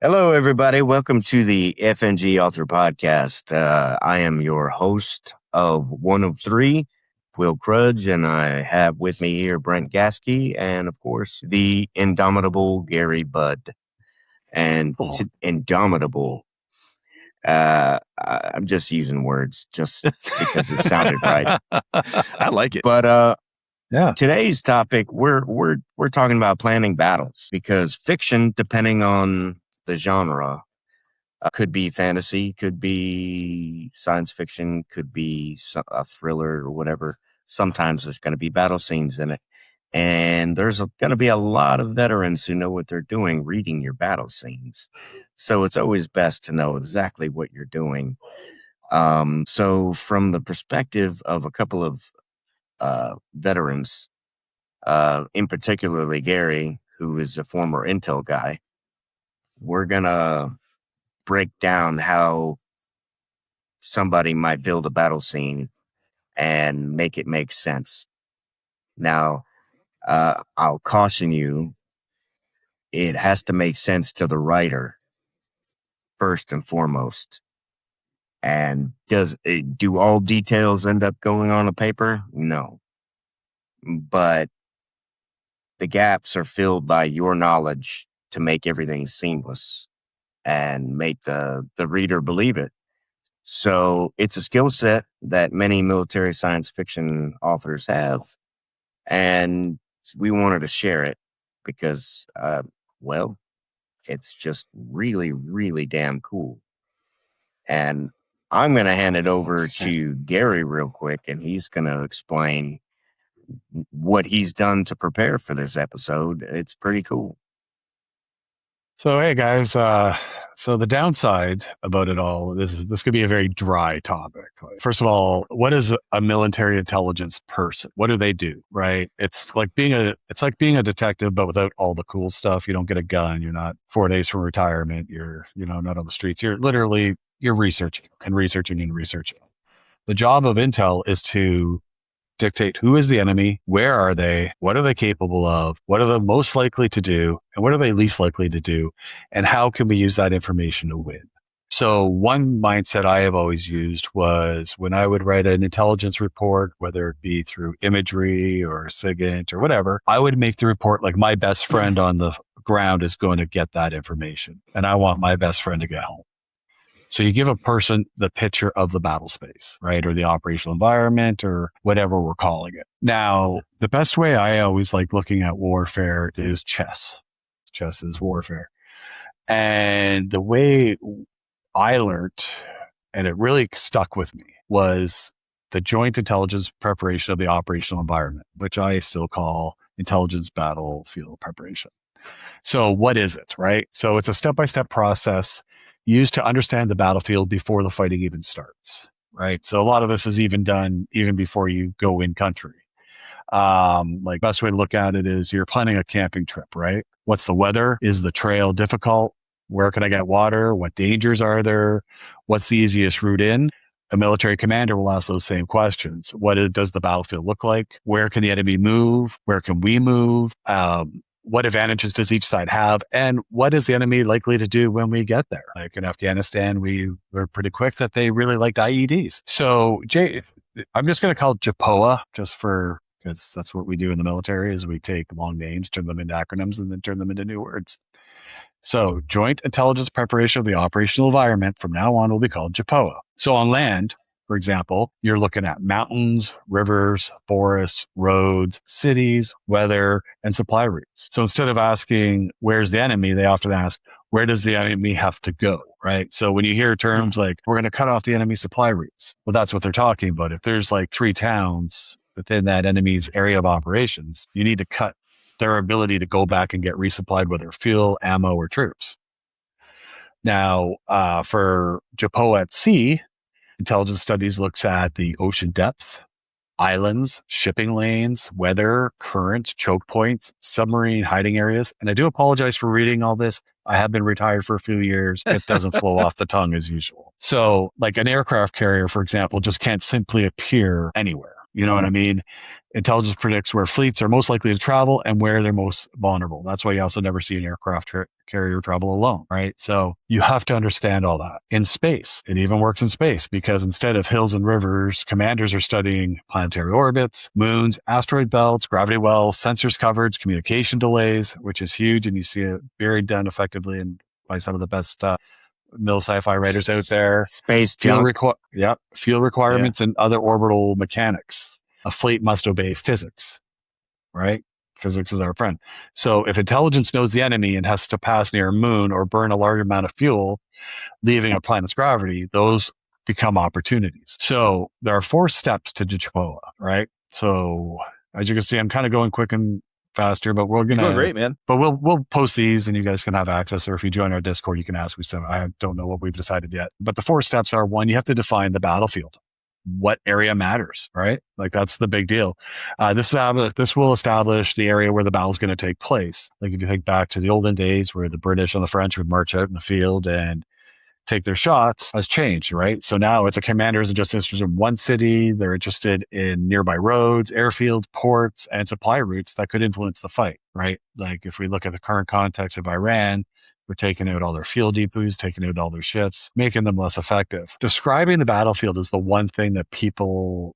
Hello, everybody. Welcome to the FNG Author Podcast. I am your host of one of three, Will Crudge, and I have with me here Brent Gaskey and, of course, the indomitable Gary Budd. And indomitable, I'm just using words just because it sounded right. I like it. But today's topic, we're talking about planning battles because fiction, depending on the genre, could be fantasy, could be science fiction, could be a thriller or whatever. Sometimes there's going to be battle scenes in it. And there's going to be a lot of veterans who know what they're doing reading your battle scenes. So it's always best to know exactly what you're doing. So from the perspective of a couple of veterans, in particularly Gary, who is a former Intel guy, we're going to break down how somebody might build a battle scene and make it make sense. Now, I'll caution you, it has to make sense to the writer first and foremost. And do all details end up going on a paper? No. But the gaps are filled by your knowledge to make everything seamless and make the reader believe it. So it's a skill set that many military science fiction authors have. And we wanted to share it because, it's just really, really damn cool. And I'm going to hand it over to Gary real quick, and he's going to explain what he's done to prepare for this episode. It's pretty cool. So, hey guys, so the downside about it all, this could be a very dry topic. First of all, what is a military intelligence person? What do they do, right? It's like being a detective, but without all the cool stuff. You don't get a gun. You're not 4 days from retirement. You're, not on the streets. You're researching. The job of intel is to dictate who is the enemy, where are they, what are they capable of, what are they most likely to do, and what are they least likely to do, and how can we use that information to win. So one mindset I have always used was when I would write an intelligence report, whether it be through imagery or SIGINT or whatever, I would make the report like my best friend on the ground is going to get that information, and I want my best friend to get home. So you give a person the picture of the battle space, right? Or the operational environment or whatever we're calling it. Now, the best way I always like looking at warfare is chess. Chess is warfare. And the way I learned, and it really stuck with me, was the joint intelligence preparation of the operational environment, which I still call intelligence battlefield preparation. So what is it, right? So it's a step-by-step process used to understand the battlefield before the fighting even starts, right? So a lot of this is even done even before you go in country. Like best way to look at it is you're planning a camping trip, right? What's the weather? Is the trail difficult? Where can I get water? What dangers are there? What's the easiest route in? A military commander will ask those same questions. What does the battlefield look like? Where can the enemy move? Where can we move? What advantages does each side have? And what is the enemy likely to do when we get there? Like in Afghanistan, we were pretty quick that they really liked IEDs. So I'm just going to call it JPOA because that's what we do in the military is we take long names, turn them into acronyms, and then turn them into new words. So joint intelligence preparation of the operational environment from now on will be called JPOA. So on land, for example, you're looking at mountains, rivers, forests, roads, cities, weather, and supply routes. So instead of asking, where's the enemy, they often ask, where does the enemy have to go, right? So when you hear terms like, we're going to cut off the enemy supply routes, well, that's what they're talking about. If there's like 3 towns within that enemy's area of operations, you need to cut their ability to go back and get resupplied, whether fuel, ammo, or troops. Now, for JPOA at sea, intelligence studies looks at the ocean depth, islands, shipping lanes, weather, currents, choke points, submarine hiding areas. And I do apologize for reading all this. I have been retired for a few years. It doesn't flow off the tongue as usual. So like an aircraft carrier, for example, just can't simply appear anywhere. You know what I mean? Intelligence predicts where fleets are most likely to travel and where they're most vulnerable. That's why you also never see an aircraft carrier travel alone, right? So you have to understand all that. In space, it even works in space because instead of hills and rivers, commanders are studying planetary orbits, moons, asteroid belts, gravity wells, sensors coverage, communication delays, which is huge. And you see it very done effectively and by some of the best middle sci-fi writers out there. Space Fuel, junk. fuel requirements and other orbital mechanics. A fleet must obey physics, right? Physics is our friend. So if intelligence knows the enemy and has to pass near a moon or burn a large amount of fuel, leaving a planet's gravity, those become opportunities. So there are 4 steps to JPOA, right? So as you can see, I'm kind of going quick and faster, but we're gonna. You're doing great, man. But we'll post these, and you guys can have access. Or if you join our Discord, you can ask me some. I don't know what we've decided yet. But the 4 steps are: 1, you have to define the battlefield. What area matters, right? Like that's the big deal. This will establish the area where the battle is going to take place. Like if you think back to the olden days, where the British and the French would march out in the field and take their shots, has changed, right? So now it's a commander isn't just interested in one city. They're interested in nearby roads, airfields, ports, and supply routes that could influence the fight, right? Like if we look at the current context of Iran, we're taking out all their fuel depots, taking out all their ships, making them less effective. Describing the battlefield is the one thing that people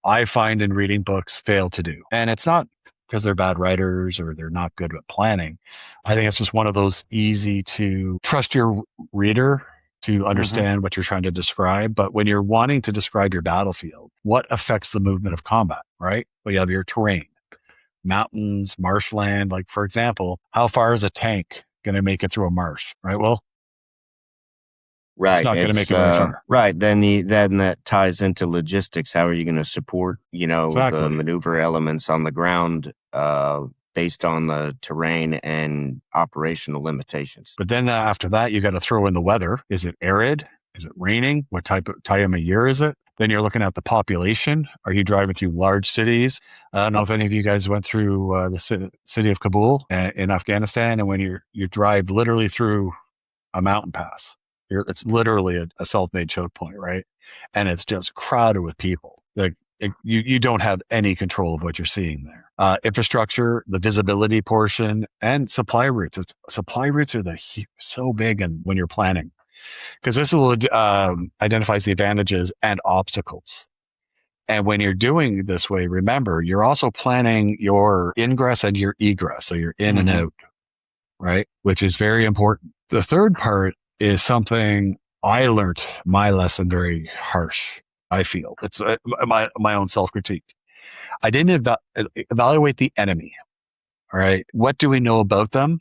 I find in reading books fail to do. And it's not because they're bad writers or they're not good at planning. I think it's just one of those easy to trust your reader to understand what you're trying to describe. But when you're wanting to describe your battlefield, what affects the movement of combat, right? Well, you have your terrain, mountains, marshland. Like, for example, how far is a tank going to make it through a marsh, right? Well, Right. it's not going to make it very far. Right. Then that ties into logistics. How are you going to support, the maneuver elements on the ground based on the terrain and operational limitations? But then after that, you got to throw in the weather. Is it arid? Is it raining? What time of year is it? Then you're looking at the population. Are you driving through large cities? I don't know if any of you guys went through the city of Kabul in Afghanistan, and when you drive literally through a mountain pass, it's literally a self-made choke point, right? And it's just crowded with people. Like you don't have any control of what you're seeing there. Infrastructure, the visibility portion, and supply routes. Supply routes are so big, and when you're planning, because this will identifies the advantages and obstacles. And when you're doing it this way, remember, you're also planning your ingress and your egress. So you're in and out, right? Which is very important. The third part is something I learned my lesson very harsh. I feel it's my own self-critique. I didn't evaluate the enemy. All right. What do we know about them?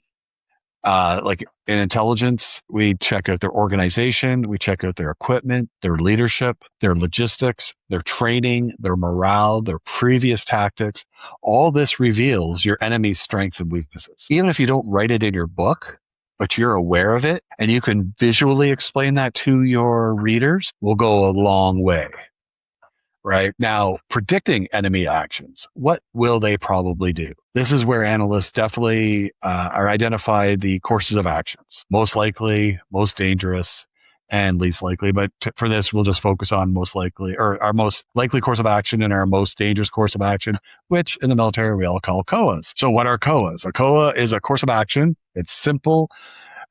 Like in intelligence, we check out their organization, we check out their equipment, their leadership, their logistics, their training, their morale, their previous tactics. All this reveals your enemy's strengths and weaknesses. Even if you don't write it in your book, but you're aware of it and you can visually explain that to your readers, will go a long way. Right now, predicting enemy actions, what will they probably do? This is where analysts definitely are identify the courses of actions, most likely, most dangerous, and least likely. But for this, we'll just focus on most likely, or our most likely course of action and our most dangerous course of action, which in the military we all call COAs. So what are COAs? A COA is a course of action. It's simple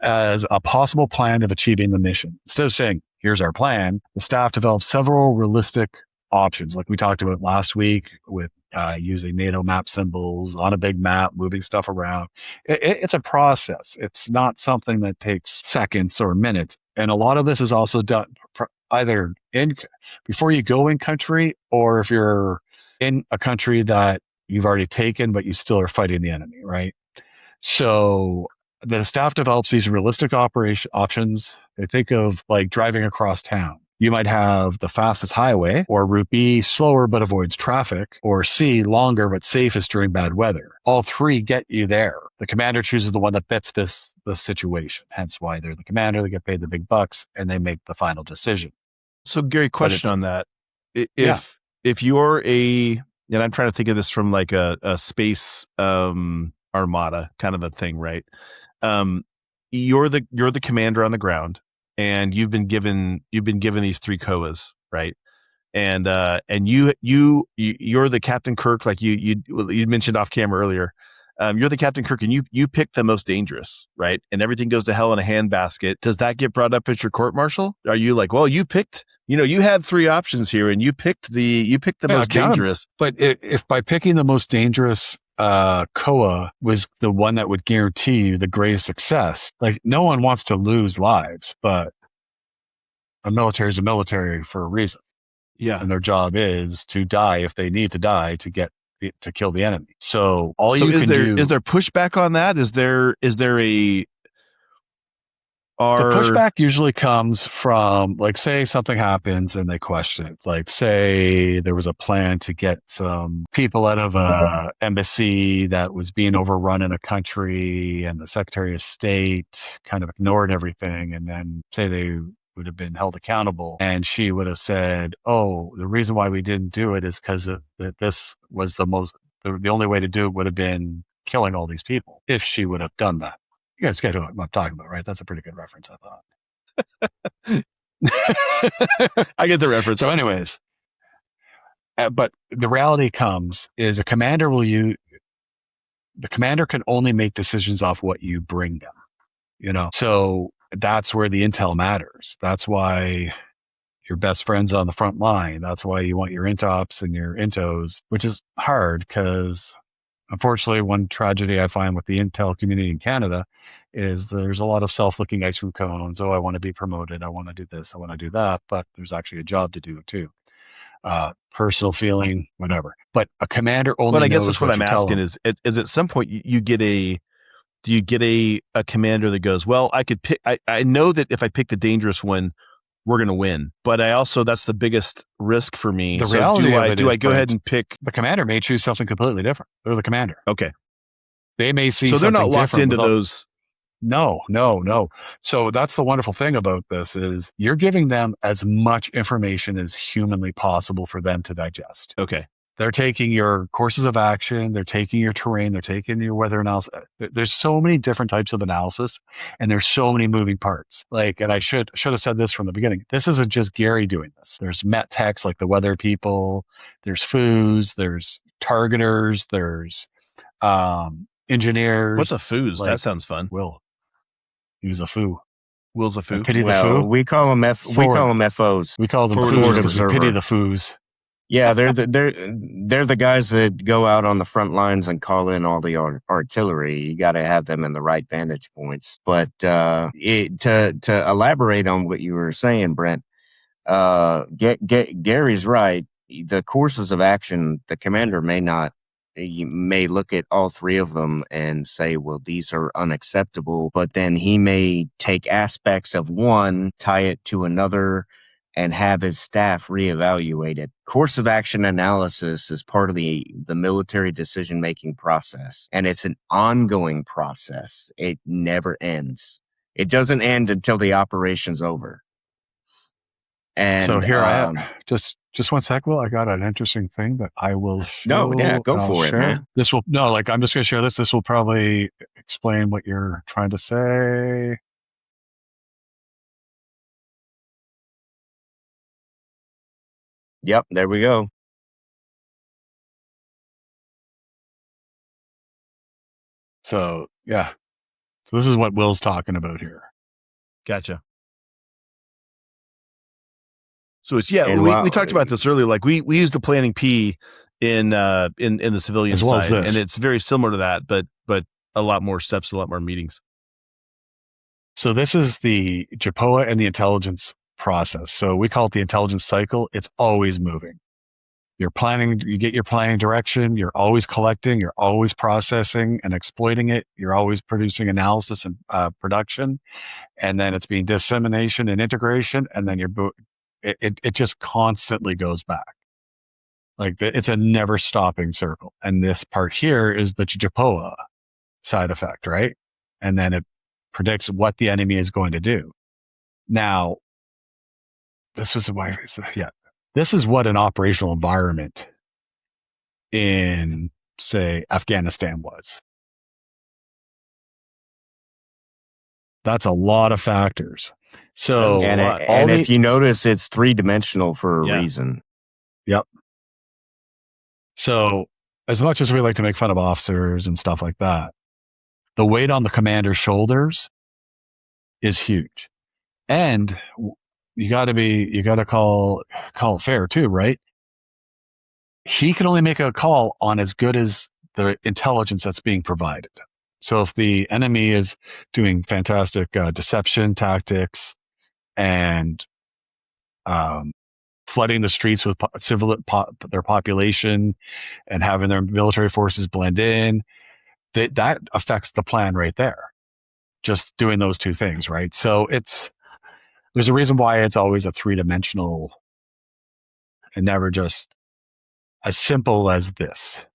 as a possible plan of achieving the mission. Instead of saying, here's our plan, the staff develops several realistic options, like we talked about last week with using NATO map symbols on a big map, moving stuff around. It's a process. It's not something that takes seconds or minutes. And a lot of this is also done either before you go in country, or if you're in a country that you've already taken, but you still are fighting the enemy, right? So the staff develops these realistic operation options. They think of like driving across town. You might have the fastest highway, or route B, slower but avoids traffic, or C, longer but safest during bad weather. All three get you there. The commander chooses the one that fits this situation. Hence why they're the commander. They get paid the big bucks, and they make the final decision. So, Gary, question on that: if you're and I'm trying to think of this from like a space armada kind of a thing, right? You're the commander on the ground. And you've been given these 3 COAs, right? and you're the Captain Kirk, like you mentioned off camera earlier. You're the Captain Kirk, and you pick the most dangerous, right? And everything goes to hell in a handbasket. Does that get brought up at your court martial? Are you like, well, you picked, you had 3 options here, and you picked the most dangerous. But if by picking the most dangerous, COA was the one that would guarantee you the greatest success, like no one wants to lose lives, but a military is a military for a reason. Yeah, and their job is to die if they need to die to kill the enemy. So is there pushback on that? Is there the pushback usually comes from, like, say something happens and they question it. Like, say there was a plan to get some people out of a embassy that was being overrun in a country, and the Secretary of State kind of ignored everything, and then say they would have been held accountable, and she would have said, oh, the reason why we didn't do it is because that this was the only way to do it would have been killing all these people if she would have done that. You guys get what I'm talking about, right? That's a pretty good reference, I thought. I get the reference. So anyways, but the reality is the commander can only make decisions off what you bring them, so that's where the intel matters. That's why your best friend's on the front line. That's why you want your intops and your intos, which is hard because, unfortunately, one tragedy I find with the intel community in Canada is there's a lot of self-looking ice cream cones. Oh, I want to be promoted. I want to do this. I want to do that. But there's actually a job to do too. Personal feeling, whatever. But a commander only knows. But I guess that's what I'm asking is at some point do you get a commander that goes, well, I could pick, I know that if I pick the dangerous one, we're going to win, but that's the biggest risk for me. The reality do I go ahead and pick? The commander may choose something completely different. They're the commander. Okay. They may see so they're not locked into without, those. No. So that's the wonderful thing about this is you're giving them as much information as humanly possible for them to digest. Okay. They're taking your courses of action. They're taking your terrain. They're taking your weather analysis. There's so many different types of analysis, and there's so many moving parts. And I should have said this from the beginning. This isn't just Gary doing this. There's met techs like the weather people. There's FOOs. There's targeters. There's engineers. What's a FOOs? That sounds fun. Will. He was a FOO. Will's a FOO. Pity the FOO. We call them FOs. We call them FOOs because we pity the FOOs. Yeah, they're the guys that go out on the front lines and call in all the artillery. You got to have them in the right vantage points. But to elaborate on what you were saying, Brent, Gary's right. The courses of action, the commander may not. You may look at all 3 of them and say, well, these are unacceptable. But then he may take aspects of one, tie it to another, and have his staff reevaluate it. Course of action analysis is part of the military decision-making process, and it's an ongoing process. It never ends. It doesn't end until the operation's over. And so here I am. Just 1 sec, Will. I got an interesting thing that I will show. No, yeah, go for it, man. I'm just going to share this. This will probably explain what you're trying to say. Yep, there we go. So, yeah. So this is what Will's talking about here. Gotcha. So it's, we talked about this earlier. Like we used the planning P in the civilian as well side, as this. And it's very similar to that, but a lot more steps, a lot more meetings. So this is the JPOA and the intelligence process. So we call it the intelligence cycle. It's always moving. You're planning, you get your planning direction. You're always collecting. You're always processing and exploiting it. You're always producing analysis and production. And then it's being dissemination and integration. And then it just constantly goes back. Like it's a never stopping circle. And this part here is the JPOA side effect, right? And then it predicts what the enemy is going to do. Now, this is what an operational environment in, say, Afghanistan was. That's a lot of factors. So, and if you notice, it's 3-dimensional for a reason. Yep. So as much as we like to make fun of officers and stuff like that, the weight on the commander's shoulders is huge. And you got to call it fair too, right? He can only make a call on as good as the intelligence that's being provided. So if the enemy is doing fantastic deception tactics and flooding the streets with their population and having their military forces blend in, that affects the plan right there. Just doing those two things, right? So there's a reason why it's always a 3-dimensional and never just as simple as this.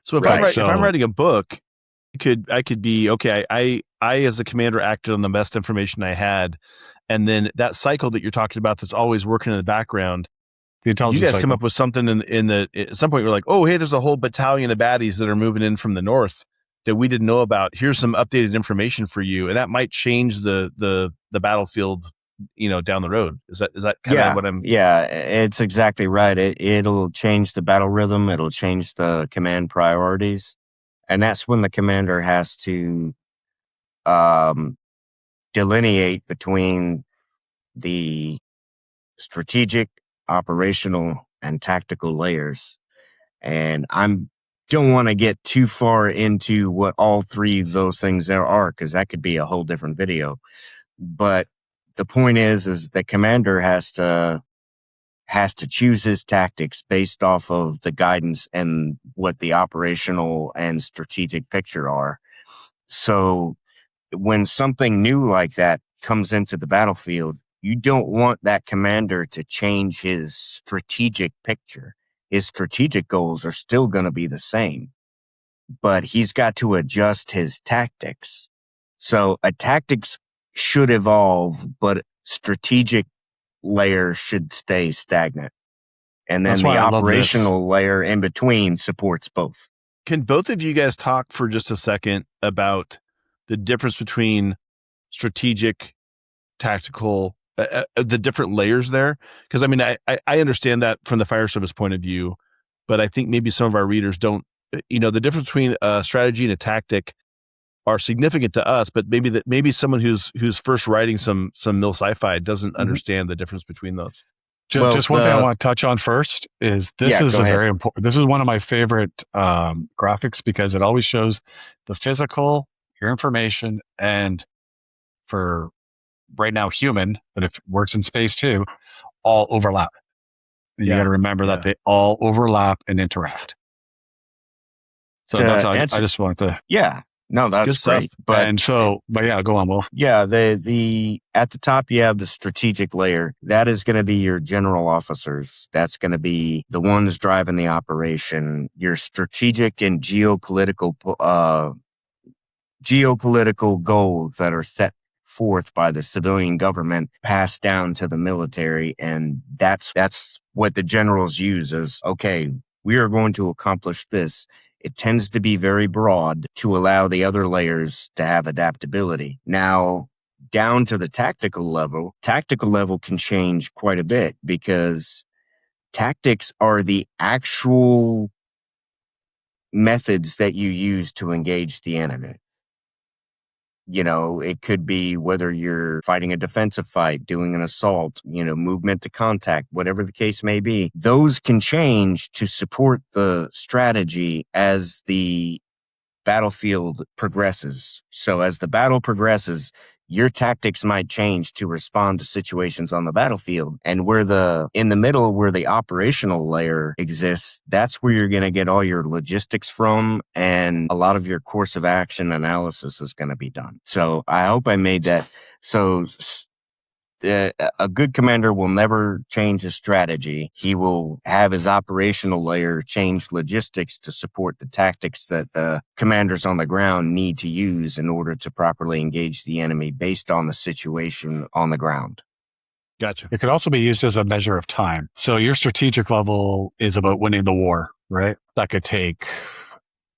So if I'm writing a book, I could be okay. I as the commander acted on the best information I had, and then that cycle that you're talking about that's always working in the background. You guys come up with something at some point. You're like, oh, hey, there's a whole battalion of baddies that are moving in from the north that we didn't know about. Here's some updated information for you, and that might change the battlefield, down the road. Is that kind of what I'm? Yeah, it's exactly right. It'll change the battle rhythm. It'll change the command priorities, and that's when the commander has to delineate between the strategic, operational, and tactical layers. And don't want to get too far into what all three of those things there are, because that could be a whole different video. But the point is the commander has to choose his tactics based off of the guidance and what the operational and strategic picture are. So when something new like that comes into the battlefield, you don't want that commander to change his strategic picture. His strategic goals are still going to be the same, but he's got to adjust his tactics. So a tactics should evolve, but strategic layer should stay stagnant. And then the operational layer in between supports both. Can both of you guys talk for just a second about the difference between strategic, tactical, the different layers there? Because I understand that from the fire service point of view, but I think maybe some of our readers don't. The difference between a strategy and a tactic are significant to us, but maybe someone who's first writing some mil sci-fi doesn't understand the difference between those. Just one thing I want to touch on first is this is a very important. This is one of my favorite graphics because it always shows the physical, your information, and for right now human, but if it works in space too, all overlap. And you got to remember that they all overlap and interact. So that's how I just wanted to. Yeah. No, that's great. But go on, Will. Yeah, the at the top you have the strategic layer. That is going to be your general officers. That's going to be the ones driving the operation. Your strategic and geopolitical goals that are set forth by the civilian government passed down to the military, and that's what the generals use as, okay, we are going to accomplish this. It tends to be very broad to allow the other layers to have adaptability. Now, down to the tactical level can change quite a bit because tactics are the actual methods that you use to engage the enemy. It could be whether you're fighting a defensive fight, doing an assault, movement to contact, whatever the case may be. Those can change to support the strategy as the battlefield progresses. So as the battle progresses, your tactics might change to respond to situations on the battlefield. And in the middle where the operational layer exists, that's where you're going to get all your logistics from, and a lot of your course of action analysis is going to be done. So I hope I made that. So a good commander will never change his strategy. He will have his operational layer change logistics to support the tactics that the commanders on the ground need to use in order to properly engage the enemy based on the situation on the ground. Gotcha. It could also be used as a measure of time. So your strategic level is about winning the war, right? That could take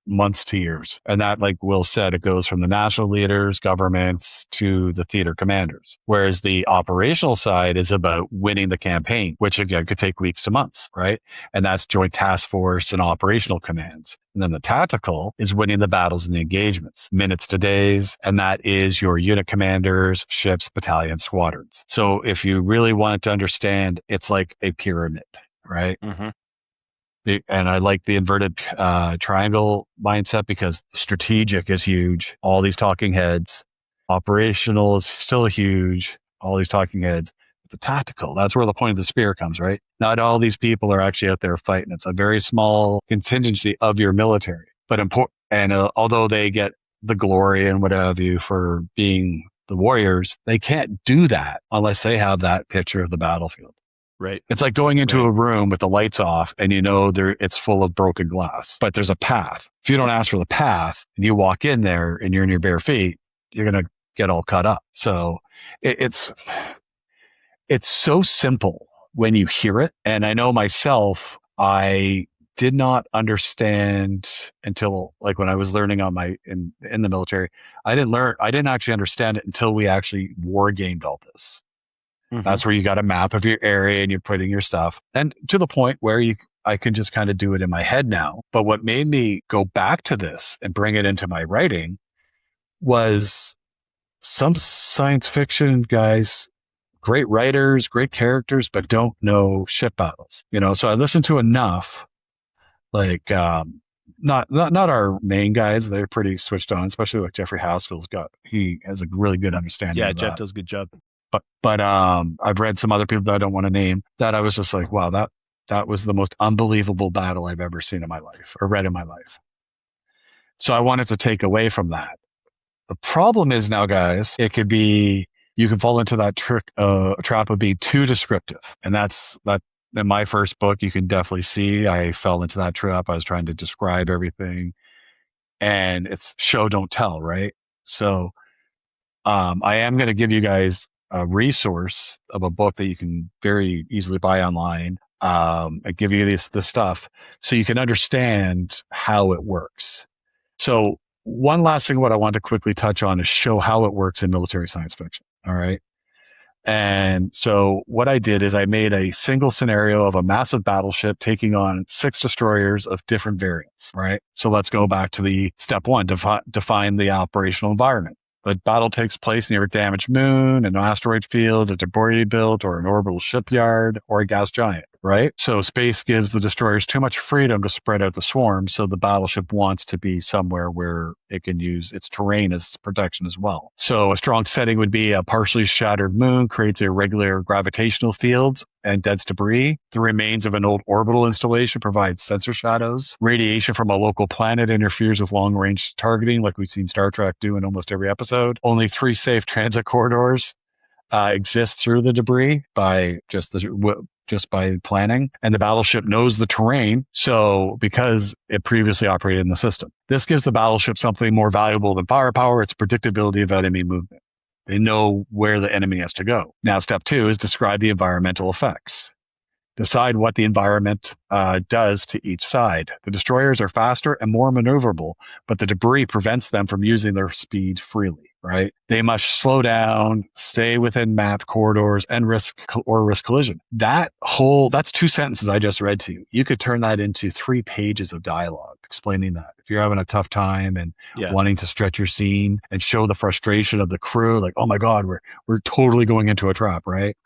months to years. And that, like Will said, it goes from the national leaders, governments, to the theater commanders. Whereas the operational side is about winning the campaign, which again could take weeks to months, right? And that's joint task force and operational commands. And then the tactical is winning the battles and the engagements, minutes to days. And that is your unit commanders, ships, battalions, squadrons. So if you really wanted to understand, it's like a pyramid, right? Mm-hmm. And I like the inverted triangle mindset because strategic is huge. All these talking heads. Operational is still huge. All these talking heads. But the tactical, that's where the point of the spear comes, right? Not all these people are actually out there fighting. It's a very small contingency of your military. But important. And although they get the glory and what have you for being the warriors, they can't do that unless they have that picture of the battlefield. Right. It's like going into a room with the lights off and it's full of broken glass, but there's a path. If you don't ask for the path and you walk in there and you're in your bare feet, you're going to get all cut up. So it's so simple when you hear it. And I know myself, I did not understand until like when I was learning in the military, I didn't actually understand it until we actually war gamed all this. Mm-hmm. That's where you got a map of your area and you're putting your stuff. And to the point where I can just kind of do it in my head now. But what made me go back to this and bring it into my writing was some science fiction guys, great writers, great characters, but don't know ship battles. So I listened to enough, like, not our main guys. They're pretty switched on, especially like Jeffrey Housefield's he has a really good understanding. Yeah, of Jeff that. does a good job. But I've read some other people that I don't want to name that I was just like, wow, that was the most unbelievable battle I've ever seen in my life or read in my life. So I wanted to take away from that. The problem is now, guys, you can fall into that trap of being too descriptive. And that's in my first book, you can definitely see I fell into that trap. I was trying to describe everything and it's show, don't tell, right? So I am going to give you guys a resource of a book that you can very easily buy online. I give you this stuff so you can understand how it works. So one last thing, what I want to quickly touch on is show how it works in military science fiction. All right. And so what I did is I made a single scenario of a massive battleship taking on 6 destroyers of different variants. Right. So let's go back to the step 1, define the operational environment. The battle takes place near a damaged moon, an asteroid field, a debris belt, or an orbital shipyard, or a gas giant, right? So space gives the destroyers too much freedom to spread out the swarm, so the battleship wants to be somewhere where it can use its terrain as protection as well. So a strong setting would be a partially shattered moon creates irregular gravitational fields and dense debris. The remains of an old orbital installation provides sensor shadows. Radiation from a local planet interferes with long-range targeting, like we've seen Star Trek do in almost every episode. Only 3 safe transit corridors exist through the debris by just by planning. And the battleship knows the terrain, so because it previously operated in the system. This gives the battleship something more valuable than firepower, its predictability of enemy movement. They know where the enemy has to go. Now, step 2 is describe the environmental effects. Decide what the environment does to each side. The destroyers are faster and more maneuverable, but the debris prevents them from using their speed freely, right? They must slow down, stay within mapped corridors, and risk collision. That's 2 sentences I just read to you. You could turn that into 3 pages of dialogue explaining that. If you're having a tough time and wanting to stretch your scene and show the frustration of the crew, like, oh my God, we're totally going into a trap, right?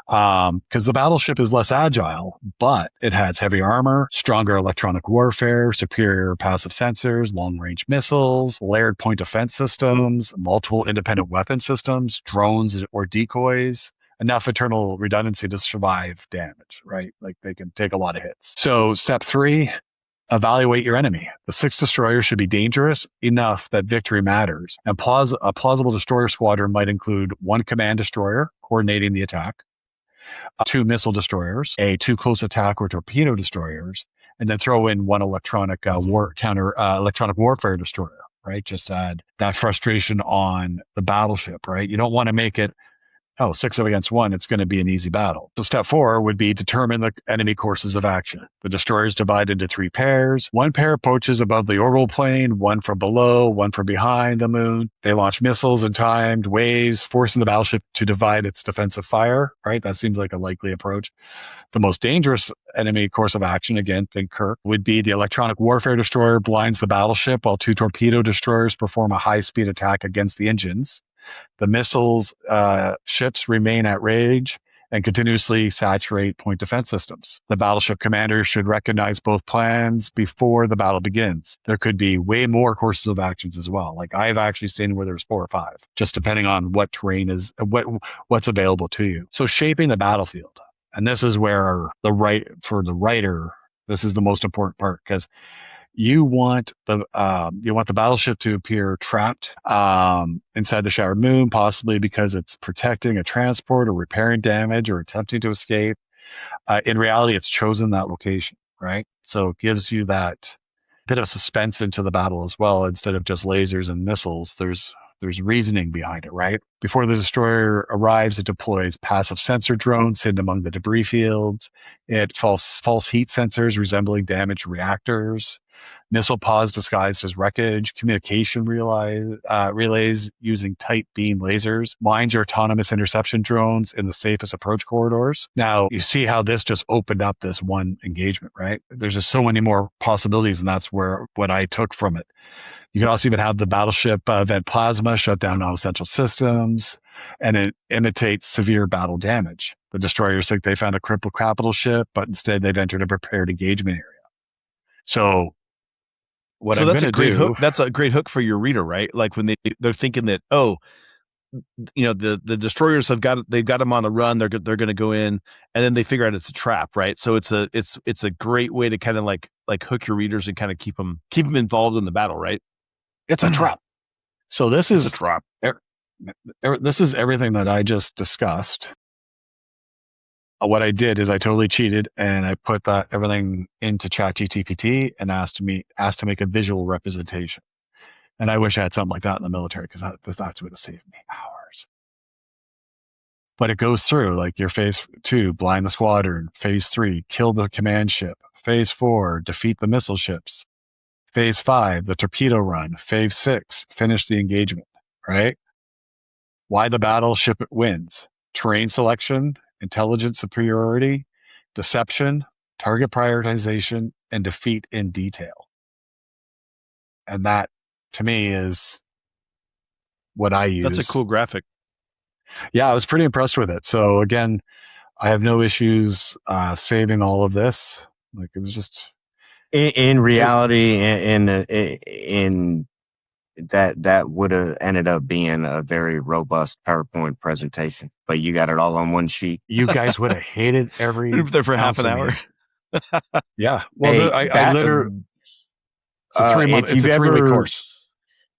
Because the battleship is less agile, but it has heavy armor, stronger electronic warfare, superior passive sensors, long-range missiles, layered point defense systems, multiple independent weapon systems, drones or decoys, enough internal redundancy to survive damage, right? Like they can take a lot of hits. So step 3, evaluate your enemy. The 6 destroyers should be dangerous enough that victory matters. And a plausible destroyer squadron might include 1 command destroyer coordinating the attack, 2 missile destroyers, 2 close attack or torpedo destroyers, and then throw in 1 electronic electronic warfare destroyer, right? Just add that frustration on the battleship, right? You don't want to make it 6 against 1, it's going to be an easy battle. So step 4 would be determine the enemy courses of action. The destroyer is divided into 3 pairs. 1 pair approaches above the orbital plane, 1 from below, 1 from behind the moon. They launch missiles in timed waves, forcing the battleship to divide its defensive fire, right? That seems like a likely approach. The most dangerous enemy course of action, again, think Kirk, would be the electronic warfare destroyer blinds the battleship while 2 torpedo destroyers perform a high-speed attack against the engines. The missiles ships remain at range and continuously saturate point defense systems. The battleship commander should recognize both plans before the battle begins. There could be way more courses of actions as well. Like I've actually seen where there's 4 or 5, just depending on what terrain is, what's available to you. So shaping the battlefield. And this is where for the writer, this is the most important part, because you want the battleship to appear trapped inside the shattered moon, possibly because it's protecting a transport or repairing damage or attempting to escape. In reality, it's chosen that location, right? So it gives you that bit of suspense into the battle as well. Instead of just lasers and missiles, there's reasoning behind it, right? Before the destroyer arrives, it deploys passive sensor drones hidden among the debris fields. It false heat sensors resembling damaged reactors, missile pods disguised as wreckage, communication relays using tight beam lasers, mines or autonomous interception drones in the safest approach corridors. Now, you see how this just opened up this one engagement, right? There's just so many more possibilities, and that's what I took from it. You can also even have the battleship vent plasma, shut down non-essential systems, and it imitates severe battle damage. The destroyers think they found a crippled capital ship, but instead they've entered a prepared engagement area. So that's a great hook. That's a great hook for your reader, right? Like when they're thinking that, the destroyers they've got them on the run. They're going to go in, and then they figure out it's a trap, right? So it's a great way to kind of like hook your readers and kind of keep them involved in the battle, right? It's a trap. So this is a trap. This is everything that I just discussed. What I did is I totally cheated, and I put everything into ChatGPT and asked to make a visual representation. And I wish I had something like that in the military, because that would have saved me hours. But it goes through, like your phase 2, blind the squadron. Phase 3, kill the command ship. Phase 4, defeat the missile ships. Phase 5, the torpedo run. Phase 6, finish the engagement, right? Why the battleship wins. Terrain selection, intelligence superiority, deception, target prioritization, and defeat in detail. And that, to me, is what I use. That's a cool graphic. Yeah, I was pretty impressed with it. So again, I have no issues saving all of this. Like, it was just... In reality, in that would have ended up being a very robust PowerPoint presentation, but you got it all on one sheet. You guys would have hated every... You're there for half an hour. Yeah. Well, I literally... It's a 3-week course.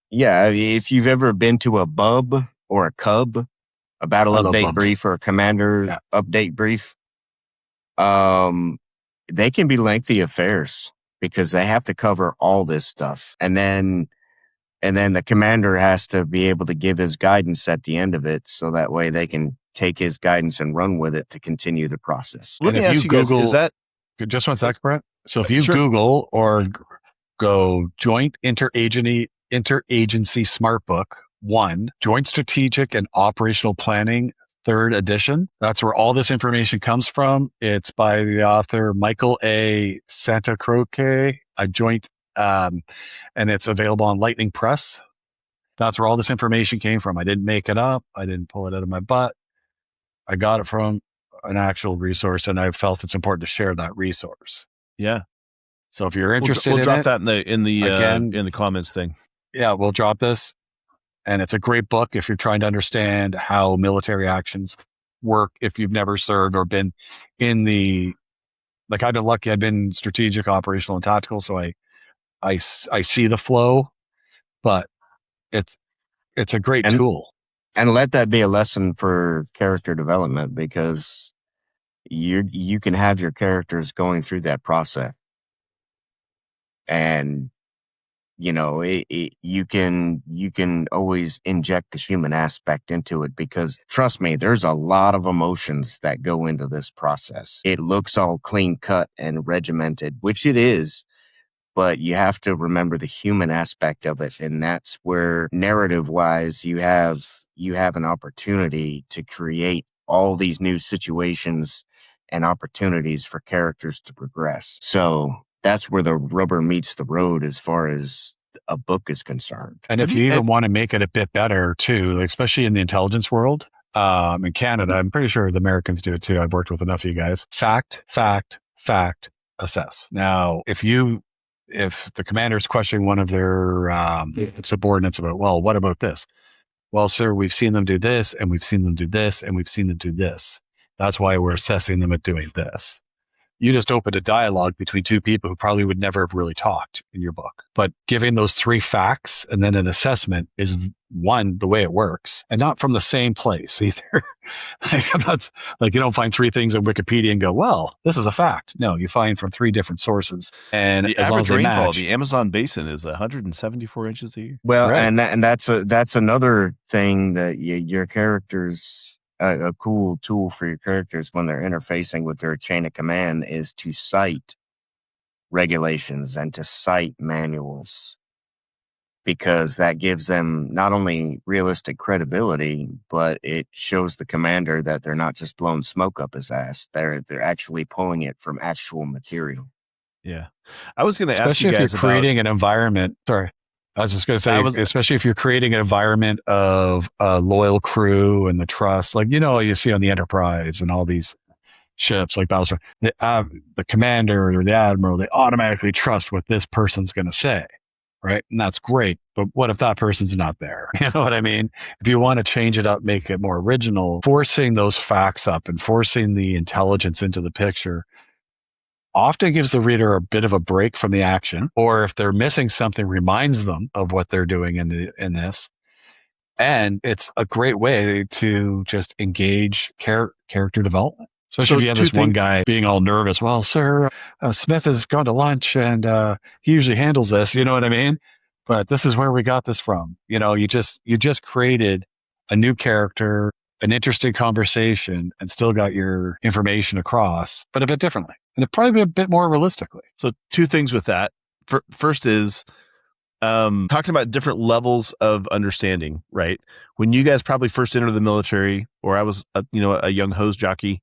Yeah, if you've ever been to a bub or a cub, a battle update brief or a commander update brief, they can be lengthy affairs, because they have to cover all this stuff. And then the commander has to be able to give his guidance at the end of it, so that way they can take his guidance and run with it to continue the process. Let me ask you guys, is that... Just one sec, Brent. So if you Google or go Joint Interagency Smart Book 1, Joint Strategic and Operational Planning, 3rd edition. That's where all this information comes from. It's by the author Michael A. Santacroce, a joint, and it's available on Lightning Press. That's where all this information came from. I didn't make it up. I didn't pull it out of my butt. I got it from an actual resource, and I felt it's important to share that resource. Yeah. So if you're interested, we'll drop that in the comments thing. Yeah, we'll drop this. And it's a great book if you're trying to understand how military actions work, if you've never served or been in like I've been lucky, I've been strategic, operational, and tactical. So I see the flow, but it's a great tool. And let that be a lesson for character development, because you can have your characters going through that process. And you can always inject the human aspect into it, because trust me, there's a lot of emotions that go into this process. It looks all clean cut and regimented, which it is, but you have to remember the human aspect of it. And that's where narrative wise, you have an opportunity to create all these new situations and opportunities for characters to progress. So that's where the rubber meets the road as far as a book is concerned. And if you even want to make it a bit better too, like especially in the intelligence world, in Canada, I'm pretty sure the Americans do it too. I've worked with enough of you guys. Fact, assess. Now, if the commander is questioning one of their subordinates about, well, what about this? Well, sir, we've seen them do this, and we've seen them do this, and we've seen them do this. That's why we're assessing them at doing this. You just opened a dialogue between two people who probably would never have really talked in your book. But giving those 3 facts and then an assessment is one, the way it works, and not from the same place either. You don't find 3 things on Wikipedia and go, well, this is a fact. No, you find from 3 different sources. And the as long as they rainfall, match, the Amazon basin is 174 inches a year. Well, right. and that's another thing that your characters, a cool tool for your characters when they're interfacing with their chain of command, is to cite regulations and to cite manuals, because that gives them not only realistic credibility, but it shows the commander that they're not just blowing smoke up his ass. They're actually pulling it from actual material. Yeah. I was going to ask you especially guys if you're creating an environment. Sorry. I was just going to say, especially if you're creating an environment of a loyal crew and the trust, like, you see on the Enterprise and all these ships like Battlespace, the commander or the admiral, they automatically trust what this person's going to say, right? And that's great. But what if that person's not there? You know what I mean? If you want to change it up, make it more original, forcing those facts up and forcing the intelligence into the picture often gives the reader a bit of a break from the action, or if they're missing something, reminds them of what they're doing in this. And it's a great way to just engage character development. Especially if you have this one guy being all nervous. Well, sir, Smith has gone to lunch and he usually handles this. You know what I mean? But this is where we got this from. You just created a new character, an interesting conversation, and still got your information across, but a bit differently. And it'd probably be a bit more realistically. So 2 things with that. First is talking about different levels of understanding, right? When you guys probably first entered the military, or I was a young hose jockey,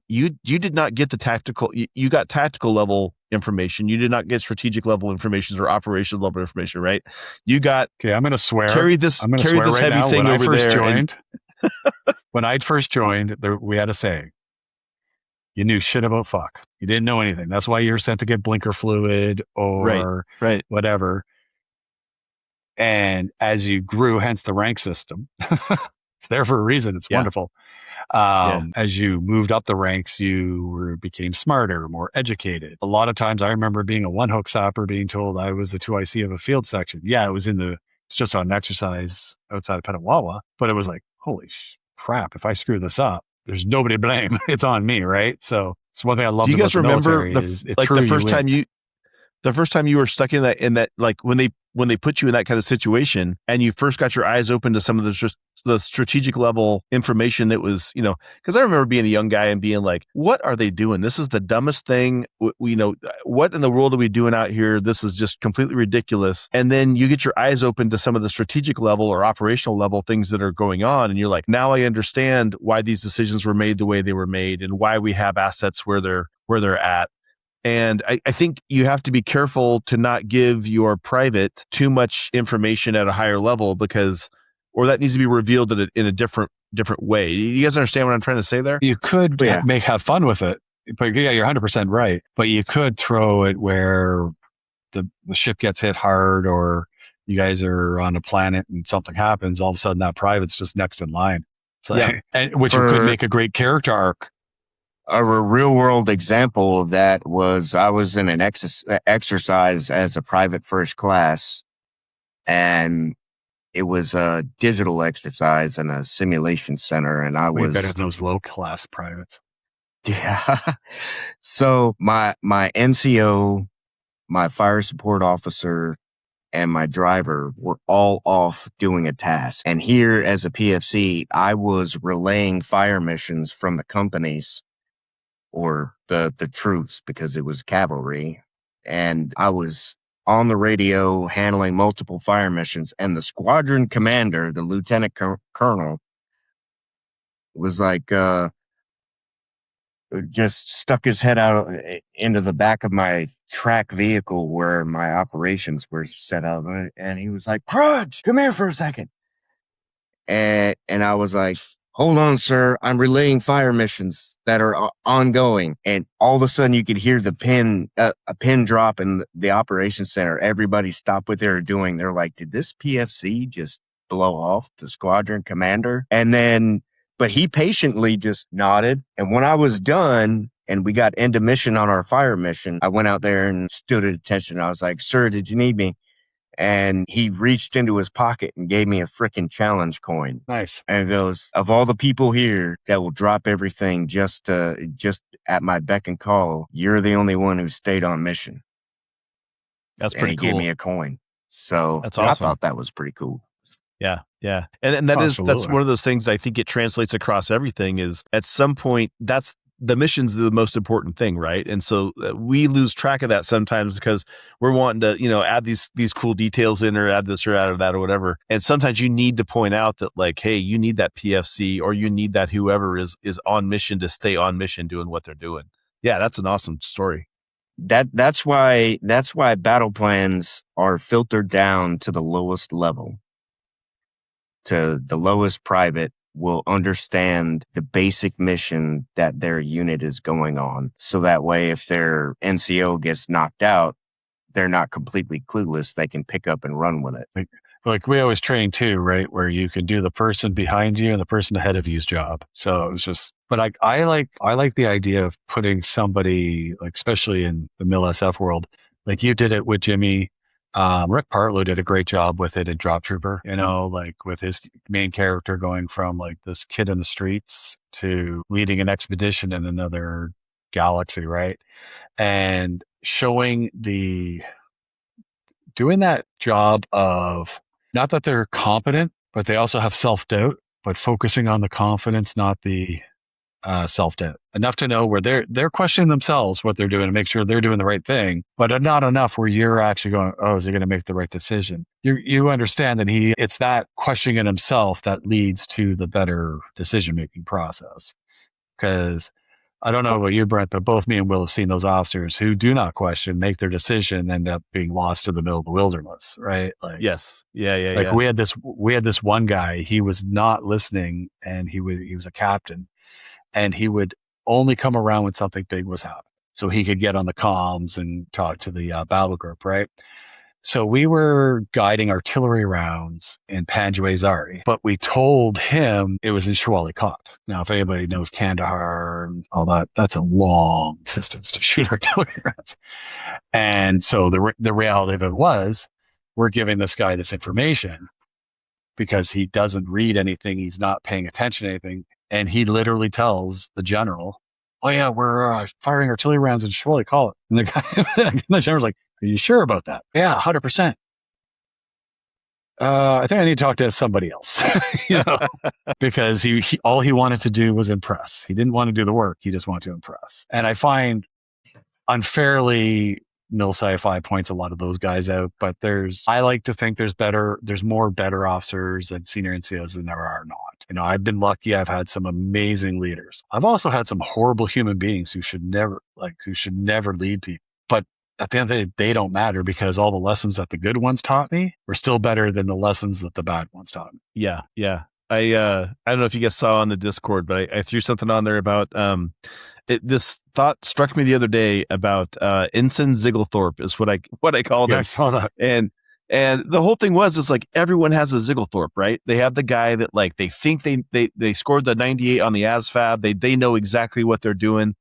you did not get the tactical, you got tactical level information. You did not get strategic level information or operational level information, right? You got, okay, I'm going to swear. Carry this right heavy now, thing over there. When I first joined, we had a saying. You knew shit about fuck. You didn't know anything. That's why you were sent to get blinker fluid or right. whatever. And as you grew, hence the rank system, it's there for a reason. It's wonderful. As you moved up the ranks, you became smarter, more educated. A lot of times I remember being a 1-hook sapper being told I was the 2IC of a field section. Yeah, it was it's just on an exercise outside of Petawawa, but it was like, holy crap, if I screw this up, there's nobody to blame. It's on me, right? So it's one thing I love. Do you guys remember the first time you were stuck in that, like when they put you in that kind of situation and you first got your eyes open to some of the strategic level information that was, because I remember being a young guy and being like, what are they doing? This is the dumbest thing. What in the world are we doing out here? This is just completely ridiculous. And then you get your eyes open to some of the strategic level or operational level things that are going on. And you're like, now I understand why these decisions were made the way they were made and why we have assets where they're at. And I think you have to be careful to not give your private too much information at a higher level or that needs to be revealed in a different way. You guys understand what I'm trying to say there? You could have fun with it, but yeah, you're 100% right. But you could throw it where the ship gets hit hard, or you guys are on a planet and something happens. All of a sudden, that private's just next in line. So, which could make a great character arc. A real world example of that was I was in an exercise as a private first class, and it was a digital exercise in a simulation center, and I was better than those low class privates. Yeah. So my NCO, my fire support officer, and my driver were all off doing a task. And here as a PFC, I was relaying fire missions from the companies or the troops because it was cavalry. And I was on the radio handling multiple fire missions. And the squadron commander, the lieutenant colonel, was like, just stuck his head out into the back of my track vehicle where my operations were set up. And he was like, Crudge, come here for a second. And I was like, hold on, sir. I'm relaying fire missions that are ongoing. And all of a sudden you could hear the pin, a pin drop in the operations center. Everybody stopped what they were doing. They're like, did this PFC just blow off the squadron commander? And then, but he patiently just nodded. And when I was done and we got into mission on our fire mission, I went out there and stood at attention. I was like, sir, did you need me? And he reached into his pocket and gave me a freaking challenge coin. Nice. And goes, of all the people here that will drop everything just at my beck and call, you're the only one who stayed on mission. That's pretty cool. He gave me a coin. So that's awesome. I thought that was pretty cool. Yeah. Yeah. And that's one of those things I think it translates across everything is at some point, that's the mission's the most important thing, right? And so we lose track of that sometimes because we're wanting to, add these cool details in or add this or add that or whatever. And sometimes you need to point out that like, hey, you need that PFC or you need that whoever is on mission to stay on mission doing what they're doing. Yeah, that's an awesome story. That's why battle plans are filtered down to the lowest level, to the lowest private. Will understand the basic mission that their unit is going on. So that way, if their NCO gets knocked out, they're not completely clueless. They can pick up and run with it. Like we always train too, right? Where you can do the person behind you and the person ahead of you's job. So it was just, but I like the idea of putting somebody, like especially in the MIL-SF world, like you did it with Jimmy. Rick Partlow did a great job with it in Drop Trooper, like with his main character going from like this kid in the streets to leading an expedition in another galaxy, right? And doing that job of not that they're competent, but they also have self-doubt, but focusing on the confidence, not the self-doubt. Enough to know where they're questioning themselves, what they're doing to make sure they're doing the right thing, but not enough where you're actually going, oh, is he going to make the right decision? You understand that it's that questioning in himself that leads to the better decision-making process. Because I don't know about you, Brent, but both me and Will have seen those officers who do not question, make their decision, end up being lost in the middle of the wilderness, right? Like, yes. Yeah. Like we had this one guy, he was not listening and he was a captain. And he would only come around when something big was happening. So he could get on the comms and talk to the battle group, right? So we were guiding artillery rounds in Panjwai Zari, but we told him it was in Shwali Kot. Now, if anybody knows Kandahar and all that, that's a long distance to shoot artillery rounds. And so the reality of it was, we're giving this guy this information because he doesn't read anything. He's not paying attention to anything. And he literally tells the general, oh yeah, we're firing artillery rounds in Shwali Kot. And the general's like, are you sure about that? Yeah, 100%. I think I need to talk to somebody else, because he all he wanted to do was impress. He didn't want to do the work. He just wanted to impress. And I find unfairly Mil Sci-Fi points a lot of those guys out, but I like to think there's more better officers and senior NCOs than there are not. I've been lucky. I've had some amazing leaders. I've also had some horrible human beings who should never lead people. But at the end of the day, they don't matter because all the lessons that the good ones taught me were still better than the lessons that the bad ones taught me. Yeah. I don't know if you guys saw on the Discord, but I threw something on there about this thought struck me the other day about Ensign Zigglethorpe is what I called him. I saw that. And the whole thing was like everyone has a Zigglethorpe, right? They have the guy that like they think they scored the 98 on the ASFAB. They know exactly what they're doing.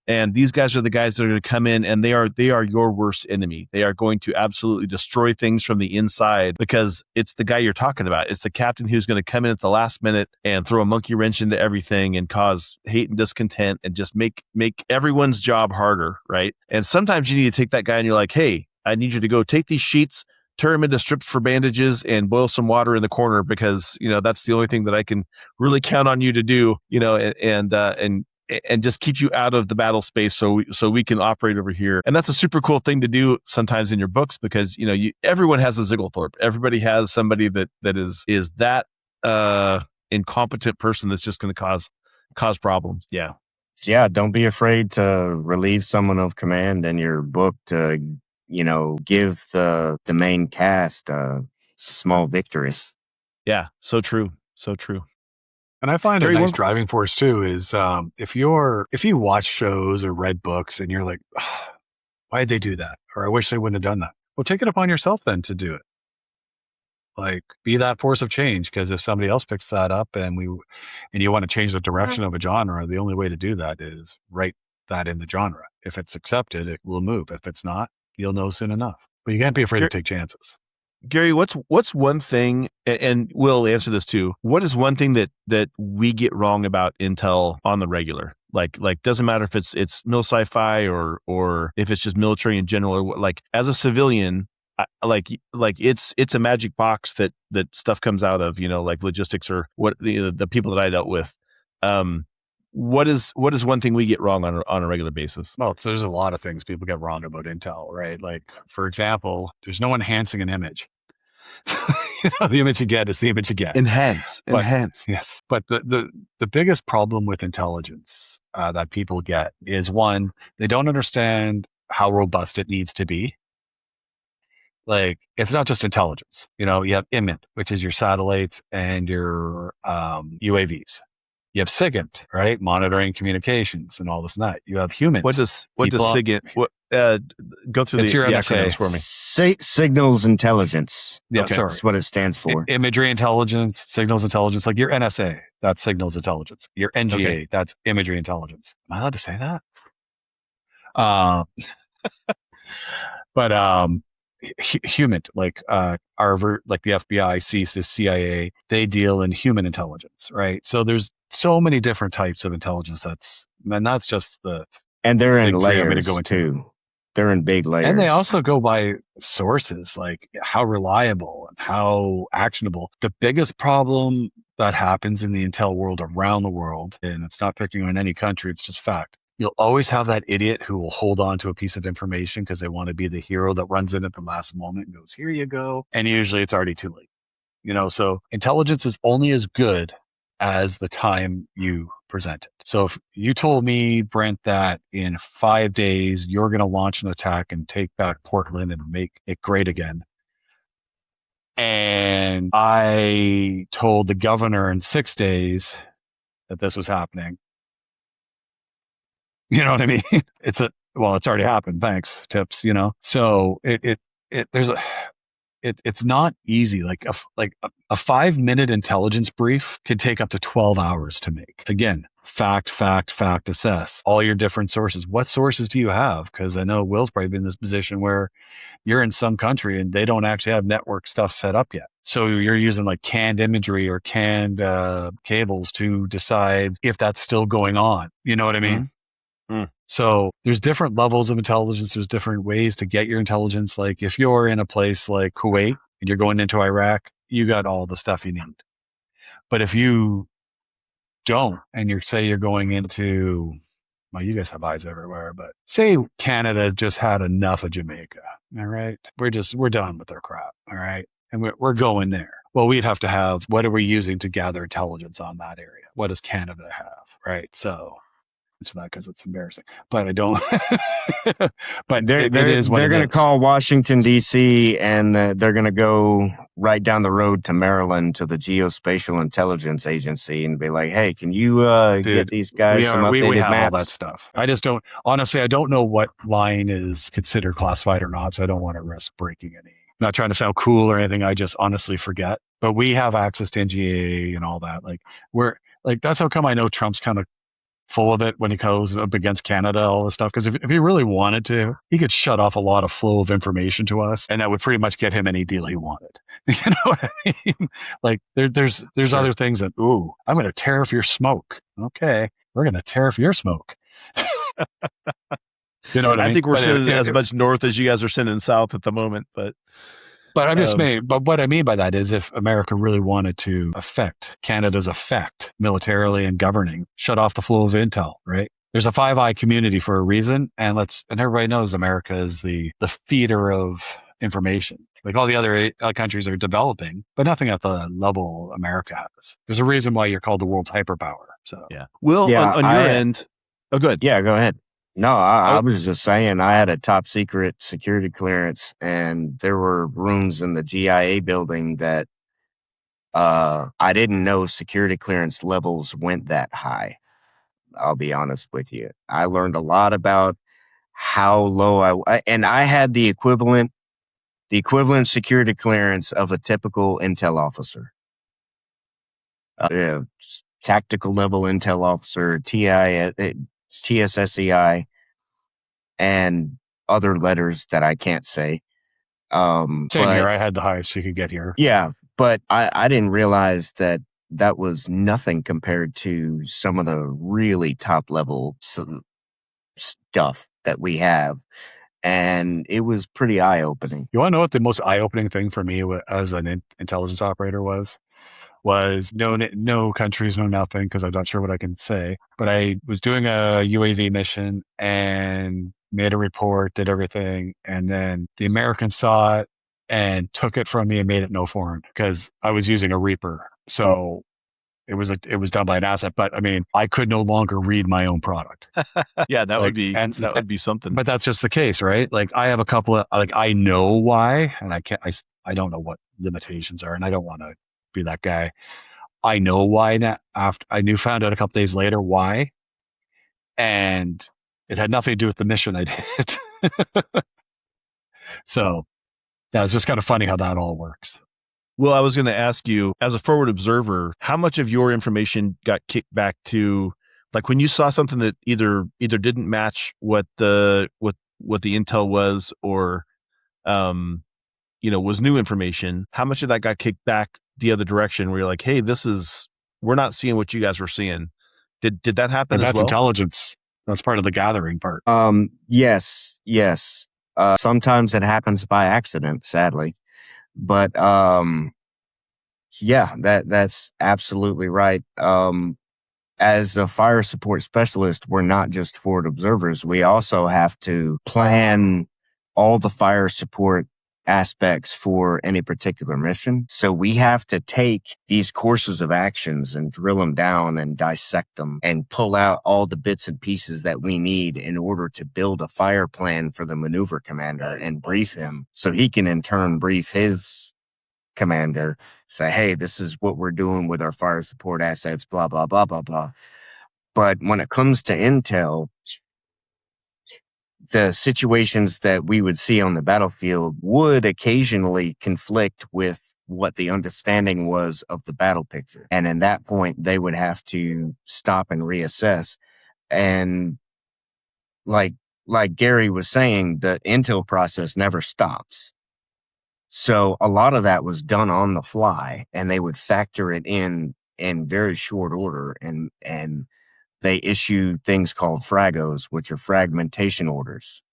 And these guys are the guys that are going to come in and they are your worst enemy. They are going to absolutely destroy things from the inside because it's the guy you're talking about. It's the captain who's going to come in at the last minute and throw a monkey wrench into everything and cause hate and discontent and just make everyone's job harder, right? And sometimes you need to take that guy and you're like, hey, I need you to go take these sheets, turn them into strips for bandages and boil some water in the corner because, that's the only thing that I can really count on you to do, and just keep you out of the battle space so we can operate over here. And that's a super cool thing to do sometimes in your books because, everyone has a Zigglethorpe. Everybody has somebody that is that incompetent person that's just going to cause problems. Yeah. Yeah. Don't be afraid to relieve someone of command in your book to, give the main cast small victories. Yeah. So true. So true. And I find a nice driving force too is if you watch shows or read books and you're like, oh, why'd they do that? Or I wish they wouldn't have done that. Well, take it upon yourself then to do it. Like, be that force of change, because if somebody else picks that up and you want to change the direction of a genre, the only way to do that is write that in the genre. If it's accepted, it will move. If it's not, you'll know soon enough. But you can't be afraid to take chances. Gary, what's one thing, and we'll answer this too. What is one thing that we get wrong about Intel on the regular? Like doesn't matter if it's mil sci-fi or if it's just military in general, or like as a civilian, like it's a magic box that stuff comes out of, like logistics or what the people that I dealt with. What is one thing we get wrong on a regular basis? Well, so there's a lot of things people get wrong about Intel, right? Like, for example, there's no enhancing an image. The image you get is the image you get. Enhance. Yes. But the biggest problem with intelligence that people get is, one, they don't understand how robust it needs to be. Like, it's not just intelligence. You have IMINT, which is your satellites and your UAVs. You have SIGINT, right? Monitoring communications and all this and that. You have humans. What does SIGINT? Go through it's the acronyms for me. Signals intelligence. Yeah, okay. Sorry. That's what it stands for. Imagery intelligence, signals intelligence. Like your NSA, that's signals intelligence. Your NGA, that's imagery intelligence. Am I allowed to say that? But human, like the FBI, CSIS, CIA, they deal in human intelligence, right? So there's so many different types of intelligence. That's just and they're in layers too. They're in big layers. And they also go by sources, like how reliable and how actionable. The biggest problem that happens in the intel world around the world, and it's not picking on any country, it's just fact. You'll always have that idiot who will hold on to a piece of information because they want to be the hero that runs in at the last moment and goes, here you go. And usually it's already too late. So intelligence is only as good as the time you present it. So if you told me, Brent, that in 5 days, you're going to launch an attack and take back Portland and make it great again, and I told the governor in 6 days that this was happening, you know what I mean? It's already happened. Thanks, tips. So it's not easy. Like a 5-minute intelligence brief could take up to 12 hours to make. Again, fact, assess all your different sources. What sources do you have? Because I know Will's probably been in this position where you're in some country and they don't actually have network stuff set up yet. So you're using like canned imagery or canned cables to decide if that's still going on. You know what I mean? Mm-hmm. So there's different levels of intelligence. There's different ways to get your intelligence. Like if you're in a place like Kuwait and you're going into Iraq, you got all the stuff you need. But if you don't, and you're going into, well, you guys have eyes everywhere, but say Canada just had enough of Jamaica. All right. We're done with their crap. All right. And we're going there. Well, we'd have to have, what are we using to gather intelligence on that area? What does Canada have? Right. So to that because it's embarrassing, but I don't. But they're going to call Washington D.C. and they're going to go right down the road to Maryland to the Geospatial Intelligence Agency and be like, "Hey, can you get these guys some updated we have maps?" All that stuff. I just don't. Honestly, I don't know what line is considered classified or not, so I don't want to risk breaking any. I'm not trying to sound cool or anything. I just honestly forget. But we have access to NGA and all that. That's how come I know Trump's kind of full of it when he goes up against Canada, all this stuff. Because if he really wanted to, he could shut off a lot of flow of information to us, and that would pretty much get him any deal he wanted. You know what I mean? Like there's sure. Other things that, ooh, I'm going to tariff your smoke. Okay, we're going to tariff your smoke. You know what I mean? I think we're sending as much north as you guys are sending south at the moment, but But but what I mean by that is if America really wanted to affect Canada's effect militarily and governing, shut off the flow of intel, right? There's a Five Eye community for a reason. And everybody knows America is the feeder of information. Like all the other countries are developing, but nothing at the level America has. There's a reason why you're called the world's hyperpower. So yeah. Will, on your end, oh, good. Yeah, go ahead. No, I was just saying I had a top secret security clearance, and there were rooms in the GIA building that I didn't know security clearance levels went that high. I'll be honest with you. I learned a lot about how low and I had the equivalent security clearance of a typical intel officer. Tactical level intel officer, TSSCI, and other letters that I can't say. Same here. I had the highest you could get here. Yeah, but I didn't realize that was nothing compared to some of the really top level stuff that we have. And it was pretty eye-opening. You want to know what the most eye-opening thing for me as an intelligence operator was no countries, no nothing, because I'm not sure what I can say. But I was doing a UAV mission and made a report, did everything. And then the Americans saw it and took it from me and made it no foreign because I was using a Reaper. So it was done by an asset, but I mean, I could no longer read my own product. Yeah, that would be something. But that's just the case, right? Like I have a couple of I know why, and I don't know what limitations are, and I don't want to be that guy. I know why now. After found out a couple days later why, and it had nothing to do with the mission I did. So yeah, it's just kind of funny how that all works. Well, I was going to ask you, as a forward observer, how much of your information got kicked back to, like when you saw something that either didn't match what the intel was, or, was new information? How much of that got kicked back the other direction, where you're like, hey, we're not seeing what you guys were seeing? Did that happen as well? That's intelligence. That's part of the gathering part. Yes. Sometimes it happens by accident, sadly. But yeah, that's absolutely right. As a fire support specialist, we're not just forward observers. We also have to plan all the fire support aspects for any particular mission. So we have to take these courses of actions and drill them down and dissect them and pull out all the bits and pieces that we need in order to build a fire plan for the maneuver commander and brief him, so he can in turn brief his commander, say, hey, this is what we're doing with our fire support assets, blah, blah, blah, blah, blah. But when it comes to intel, the situations that we would see on the battlefield would occasionally conflict with what the understanding was of the battle picture. And in that point, they would have to stop and reassess. And like Gary was saying, the intel process never stops. So a lot of that was done on the fly, and they would factor it in very short order. And they issue things called fragos, which are fragmentation orders,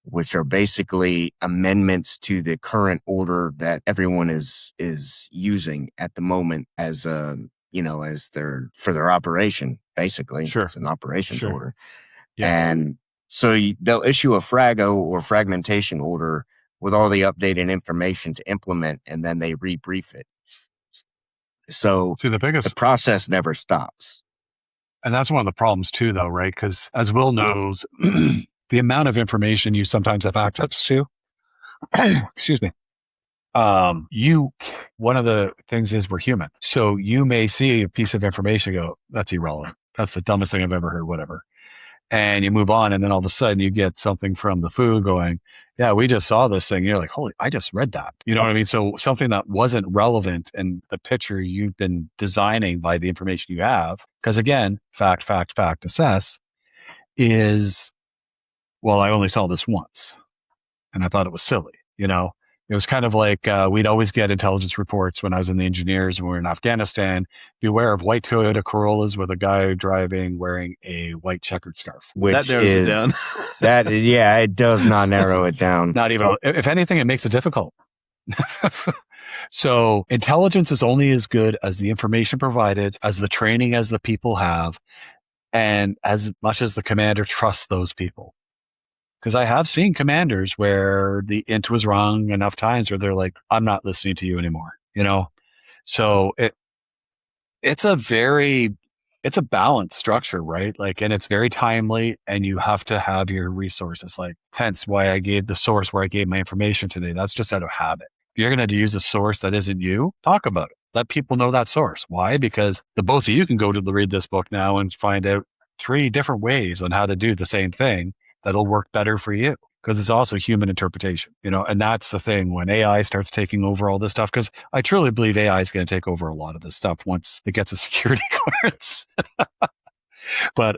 which are basically amendments to the current order that everyone is using at the moment as for their operation. Basically, sure. It's an operations order, yeah. And so they'll issue a frago or fragmentation order with all the updated information to implement, and then they rebrief it. So the process never stops. And that's one of the problems too, though, right? Because as Will knows, the amount of information you sometimes have access to, excuse me, one of the things is we're human. So you may see a piece of information, go, that's irrelevant. That's the dumbest thing I've ever heard, whatever. And you move on, and then all of a sudden you get something from the food going, yeah, we just saw this thing. You're like, holy, I just read that. You know what I mean? So something that wasn't relevant in the picture you've been designing by the information you have, because again, fact, assess, is, well, I only saw this once, and I thought it was silly, It was kind of like we'd always get intelligence reports when I was in the engineers and we were in Afghanistan. Beware of white Toyota Corollas with a guy driving wearing a white checkered scarf. Which that narrows it down. It does not narrow it down. Not even. If anything, it makes it difficult. So intelligence is only as good as the information provided, as the training as the people have, and as much as the commander trusts those people. Because I have seen commanders where the int was wrong enough times where they're like, I'm not listening to you anymore, So it's a balanced structure, right? Like, and it's very timely, and you have to have your resources. Like, hence why I gave the source where I gave my information today. That's just out of habit. If you're going to use a source that isn't you, talk about it. Let people know that source. Why? Because the both of you can go to read this book now and find out 3 different ways on how to do the same thing that'll work better for you. Because it's also human interpretation, and that's the thing when AI starts taking over all this stuff, because I truly believe AI is going to take over a lot of this stuff once it gets a security clearance. But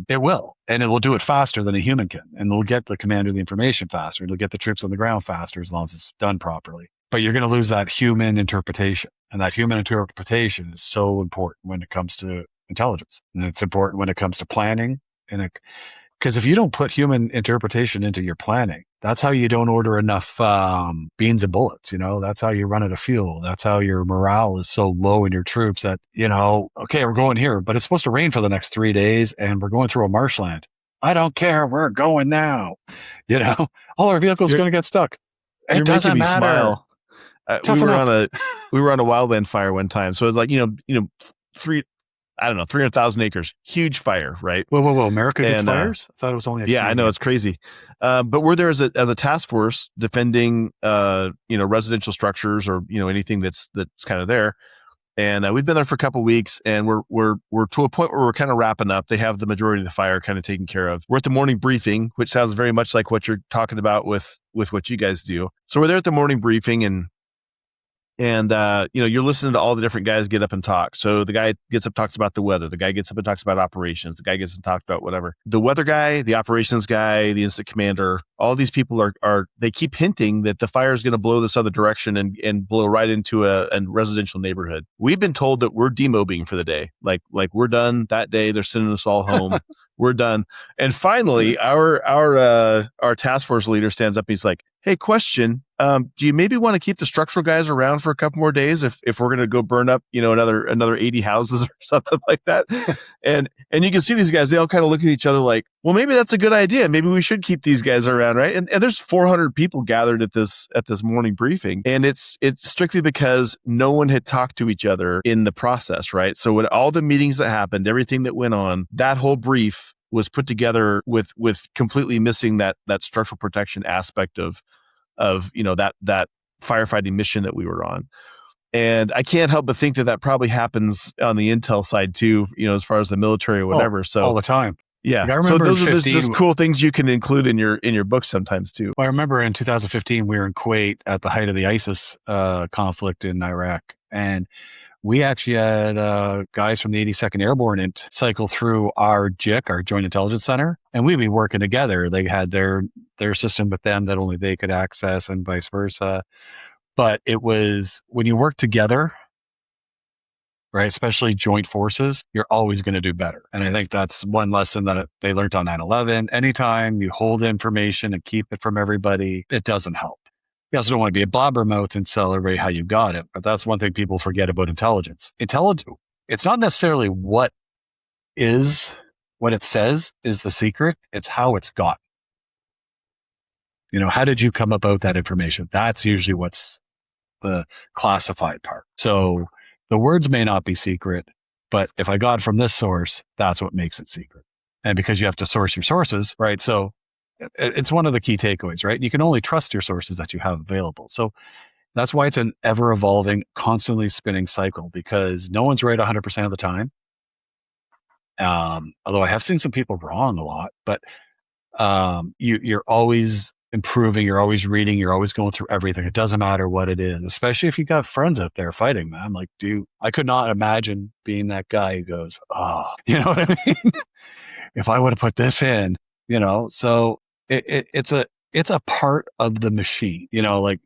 it will, and it will do it faster than a human can, and it'll get the commander the information faster. It'll get the troops on the ground faster as long as it's done properly. But you're going to lose that human interpretation, and that human interpretation is so important when it comes to intelligence, and it's important when it comes to planning. Because if you don't put human interpretation into your planning, that's how you don't order enough beans and bullets. That's how you run out of fuel. That's how your morale is so low in your troops that, okay, we're going here, but it's supposed to rain for the next 3 days and we're going through a marshland. I don't care. We're going now. All our vehicles are going to get stuck. It doesn't matter. Smile. We were on a wildland fire one time. So it's like, 300,000 acres, huge fire, right? Whoa. America gets fires? I thought it was only I know, it's crazy. But we're there as a task force defending, residential structures or, anything that's kind of there. And we've been there for a couple of weeks, and we're to a point where we're kind of wrapping up. They have the majority of the fire kind of taken care of. We're at the morning briefing, which sounds very much like what you're talking about with what you guys do. So we're there at the morning briefing, and you're listening to all the different guys get up and talk. So the guy gets up, talks about the weather. The guy gets up and talks about operations. The guy gets up and talks about whatever. The weather guy, the operations guy, the incident commander, all these people are they keep hinting that the fire is going to blow this other direction and blow right into a residential neighborhood. We've been told that we're demobbing for the day. Like we're done that day. They're sending us all home. We're done. And finally, our task force leader stands up and he's like, hey, question. Do you maybe want to keep the structural guys around for a couple more days if we're going to go burn up, another 80 houses or something like that? And you can see these guys, they all kind of look at each other like, well, maybe that's a good idea. Maybe we should keep these guys around, right? And there's 400 people gathered at this morning briefing. And it's strictly because no one had talked to each other in the process, right? So when all the meetings that happened, everything that went on, that whole brief was put together with completely missing that structural protection aspect of that firefighting mission that we were on. And I can't help but think that probably happens on the intel side too, as far as the military or whatever. So all the time. Yeah. Like I remember so those are just cool things you can include in your book sometimes too. Well, I remember in 2015, we were in Kuwait at the height of the ISIS conflict in Iraq. And we actually had guys from the 82nd Airborne cycle through our JIC, our Joint Intelligence Center, and we'd be working together. They had their system with them that only they could access and vice versa. But it was when you work together, right, especially joint forces, you're always going to do better. And I think that's one lesson that they learned on 9/11. Anytime you hold information and keep it from everybody, it doesn't help. You also don't want to be a blabbermouth and celebrate how you got it. But that's one thing people forget about intelligence. It's not necessarily what it says is the secret. It's how it's gotten. How did you come about that information? That's usually what's the classified part. So the words may not be secret, but if I got it from this source, that's what makes it secret. And because you have to source your sources, right? So it's one of the key takeaways, right? You can only trust your sources that you have available. So that's why it's an ever evolving, constantly spinning cycle, because no one's right 100% of the time. Although I have seen some people wrong a lot, but you're always improving, you're always reading, you're always going through everything. It doesn't matter what it is, especially if you got friends out there fighting, man. Like, I could not imagine being that guy who goes, oh, you know what I mean? If I would have put this in, so it's a part of the machine, like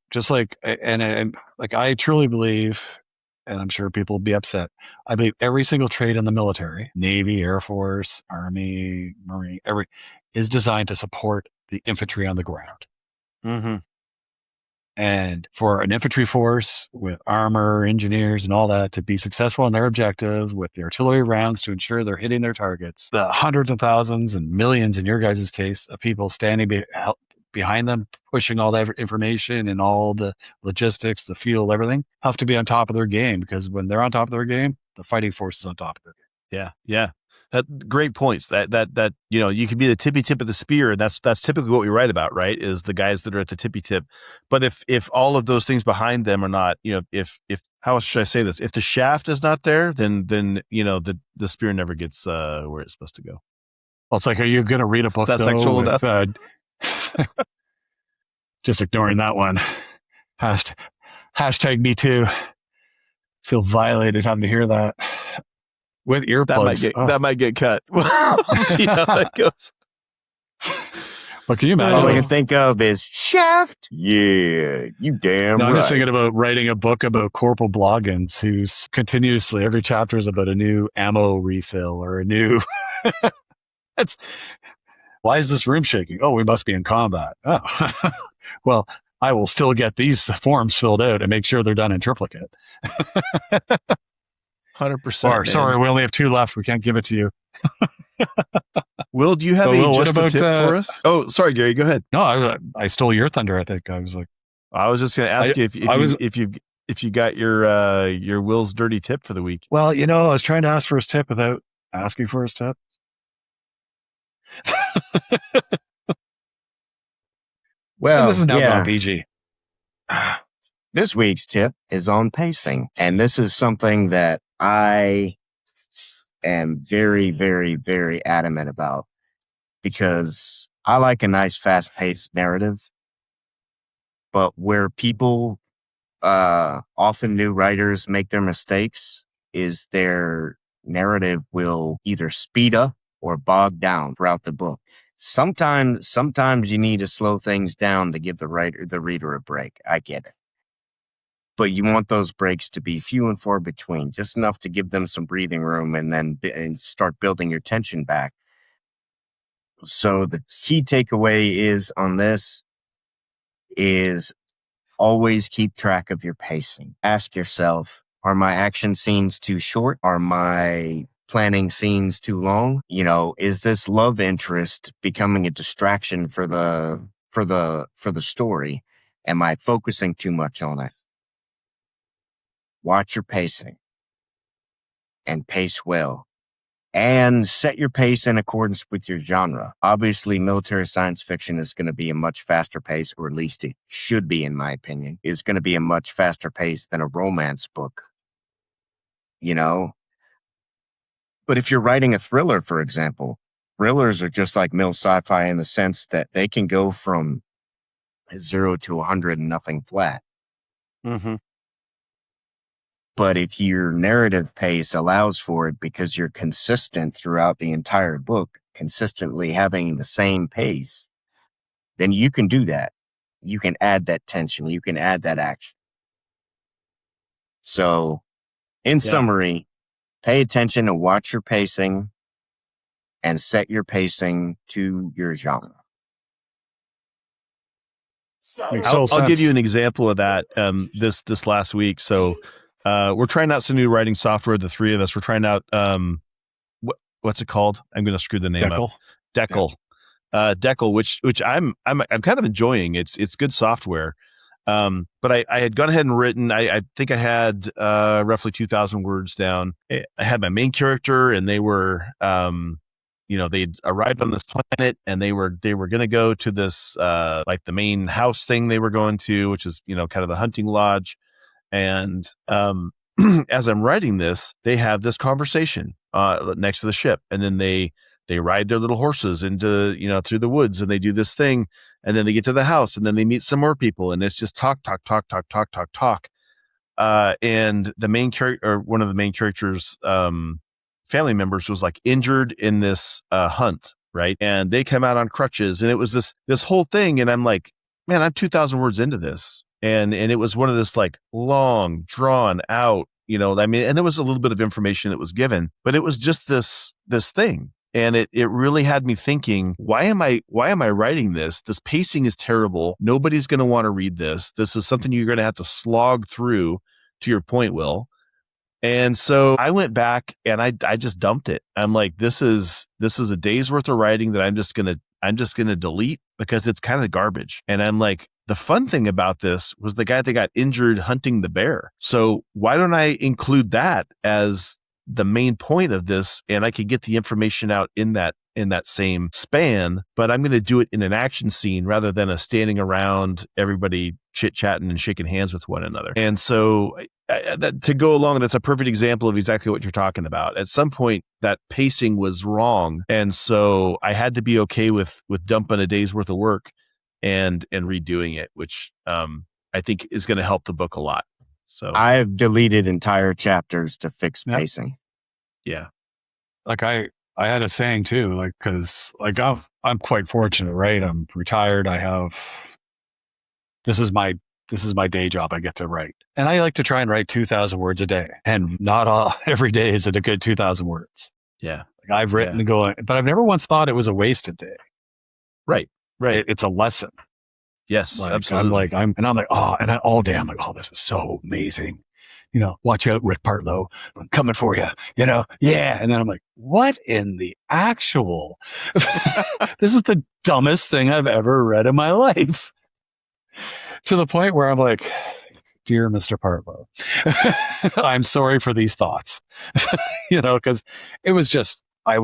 I truly believe, and I'm sure people will be upset, I believe every single trade in the military, Navy, Air Force, Army, Marine, is designed to support the infantry on the ground. Mm-hmm. And for an infantry force with armor, engineers, and all that to be successful in their objective with the artillery rounds to ensure they're hitting their targets, the hundreds of thousands and millions, in your guys' case, of people standing behind them, pushing all that information and all the logistics, the fuel, everything, have to be on top of their game, because when they're on top of their game, the fighting force is on top of their game. Yeah. Great points. That you can be the tippy tip of the spear, and that's typically what we write about, right? Is the guys that are at the tippy tip. But if all of those things behind them are not, if how should I say this? If the shaft is not there, then the spear never gets where it's supposed to go. Well, it's like, are you going to read a book? Is that sexual enough? Just ignoring that one. Hashtag me too. Feel violated having to hear that. With earplugs. That might get cut. We'll see how that goes. What can you imagine? All I can think of is Shaft. Yeah, you damn right. I'm just thinking about writing a book about Corporal Bloggins, who's continuously, every chapter is about a new ammo refill or a new... Why is this room shaking? Oh, we must be in combat. Oh, well, I will still get these forms filled out and make sure they're done in triplicate. 100%. Or, sorry, we only have 2 left. We can't give it to you. Will, do you have a tip for us? Oh, sorry, Gary, go ahead. No, I stole your thunder. I think I was like, I was just going to ask you if you got your Will's dirty tip for the week. Well, I was trying to ask for his tip without asking for his tip. Well, and this is now on PG. This week's tip is on pacing, and this is something that I am very, very, very adamant about, because I like a nice fast-paced narrative, but where people, often new writers, make their mistakes is their narrative will either speed up or bog down throughout the book. Sometimes you need to slow things down to give the reader a break. I get it. But you want those breaks to be few and far between, just enough to give them some breathing room and start building your tension back. So the key takeaway is always keep track of your pacing. Ask yourself, are my action scenes too short? Are my planning scenes too long? Is this love interest becoming a distraction for the story? Am I focusing too much on it? Watch your pacing and pace well, and set your pace in accordance with your genre. Obviously, military science fiction is going to be a much faster pace, or at least it should be, in my opinion, is going to be a much faster pace than a romance book. But if you're writing a thriller, for example, thrillers are just like mil sci-fi in the sense that they can go from 0 to 100 and nothing flat. Mm-hmm. But if your narrative pace allows for it, because you're consistent throughout the entire book, consistently having the same pace, then you can do that. You can add that tension. You can add that action. So, in summary, pay attention and watch your pacing and set your pacing to your genre. I'll give you an example of that this last week. So we're trying out some new writing software. The 3 of us, we're trying out what's it called? I'm going to screw the name up. Deckle. Deckle, which I'm kind of enjoying. It's good software. But I had gone ahead and written, I think I had roughly 2,000 words down. I had my main character, and they were they'd arrived on this planet, and they were going to go to this like the main house thing they were going to, which is kind of the hunting lodge. And as I'm writing this, they have this conversation next to the ship, and then they ride their little horses into through the woods, and they do this thing, and then they get to the house, and then they meet some more people, and it's just talk. And the main character, or one of the main characters' family members, was like injured in this hunt, right? And they come out on crutches, and it was this whole thing, and I'm like, man, I'm 2,000 words into this. And it was one of this like long, drawn out, and there was a little bit of information that was given, but it was just this thing. And it really had me thinking, why am I writing this? This pacing is terrible. Nobody's going to want to read this. This is something you're going to have to slog through, to your point, Will. And so I went back and I just dumped it. I'm like, this is a day's worth of writing that I'm just going to delete because it's kind of garbage. And I'm like, the fun thing about this was the guy that got injured hunting the bear. So why don't I include that as the main point of this? And I could get the information out in that same span, but I'm going to do it in an action scene rather than a standing around everybody chit-chatting and shaking hands with one another. And so to go along, that's a perfect example of exactly what you're talking about. At some point, that pacing was wrong. And so I had to be okay with dumping a day's worth of work and redoing it, which I think is going to help the book a lot. So I've deleted entire chapters to fix pacing. Yeah. Like I had a saying too, like, cause like I'm quite fortunate, right? I'm retired. This is my day job. I get to write, and I like to try and write 2,000 words a day, and not every day is it a good 2,000 words. Yeah. Like I've written and going, but I've never once thought it was a wasted day. Right. It's a lesson. Yes, like, absolutely. I'm like, all day I'm like, oh, this is so amazing. Watch out, Rick Partlow. I'm coming for you. Yeah. And then I'm like, what in the actual? This is the dumbest thing I've ever read in my life. To the point where I'm like, dear Mr. Partlow, I'm sorry for these thoughts. Because it was just, I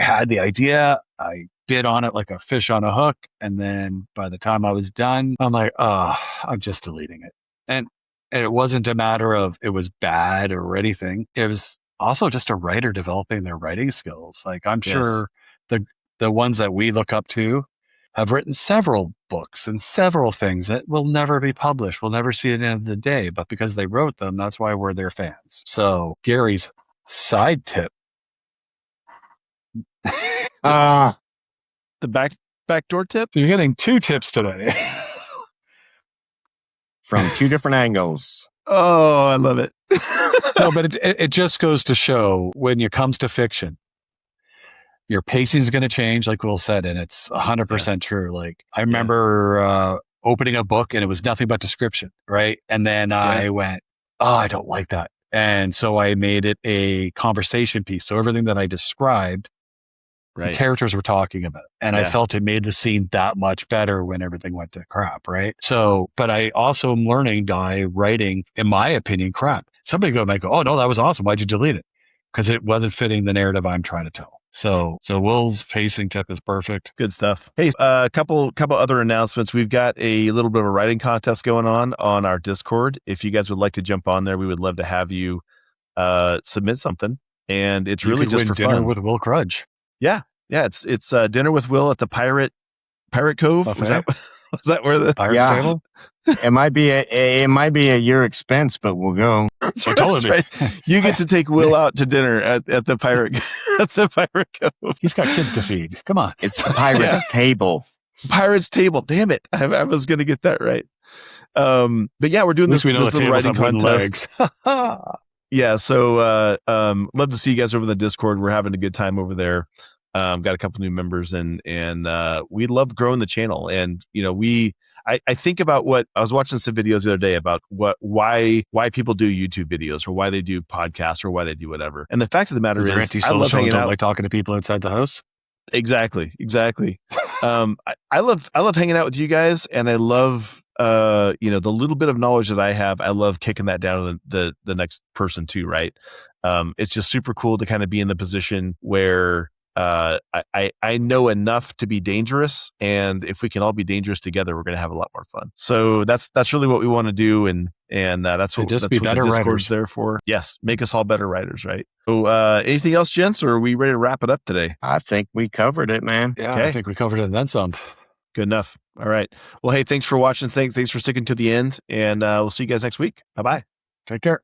had the idea. I bid on it like a fish on a hook. And then by the time I was done, I'm like, I'm just deleting it. And it wasn't a matter of it was bad or anything. It was also just a writer developing their writing skills. Like I'm sure the ones that we look up to have written several books and several things that will never be published. We'll never see it at the end of the day, but because they wrote them, that's why we're their fans. So Gary's side tip. The backdoor tip? So you're getting 2 tips today. From 2 different angles. Oh, I love it. No, but it just goes to show when it comes to fiction, your pacing is going to change, like Will said, and it's 100% true. Like I remember opening a book and it was nothing but description, right? And then I went, I don't like that. And so I made it a conversation piece. So everything that I described, the characters were talking about. And I felt it made the scene that much better when everything went to crap, right? So, but I also am learning by writing, in my opinion, crap. Somebody might go, oh no, that was awesome. Why'd you delete it? Because it wasn't fitting the narrative I'm trying to tell. So Will's pacing tip is perfect. Good stuff. Hey, a couple other announcements. We've got a little bit of a writing contest going on our Discord. If you guys would like to jump on there, we would love to have you submit something. And it's really just for dinner fun. with Will Crudge. Yeah. It's dinner with Will at the Pirate Cove. Was that where the Pirate's table? It might be at your expense, but we'll go. That's right. You get to take Will out to dinner at the Pirate Cove. He's got kids to feed. Come on. It's the Pirate's table. Pirate's table. Damn it. I was going to get that right. But yeah, we're doing this little writing contest. Yeah. So, love to see you guys over the Discord. We're having a good time over there. Got a couple new members and we love growing the channel. And, I think about what I was watching some videos the other day about why people do YouTube videos or why they do podcasts or why they do whatever. And the fact of the matter is I love hanging out. Like talking to people outside the house. Exactly. I love hanging out with you guys, and I love the little bit of knowledge that I have. I love kicking that down to the next person too, right? It's just super cool to kind of be in the position where I know enough to be dangerous, and if we can all be dangerous together, we're going to have a lot more fun. So that's really what we want to do, and that's what the Discord's there for. Yes, make us all better writers, right? So anything else, gents, or are we ready to wrap it up today? I think we covered it, man. Yeah, okay. I think we covered it and then some. Good enough. All right. Well, hey, thanks for watching. Thanks for sticking to the end, and we'll see you guys next week. Bye-bye. Take care.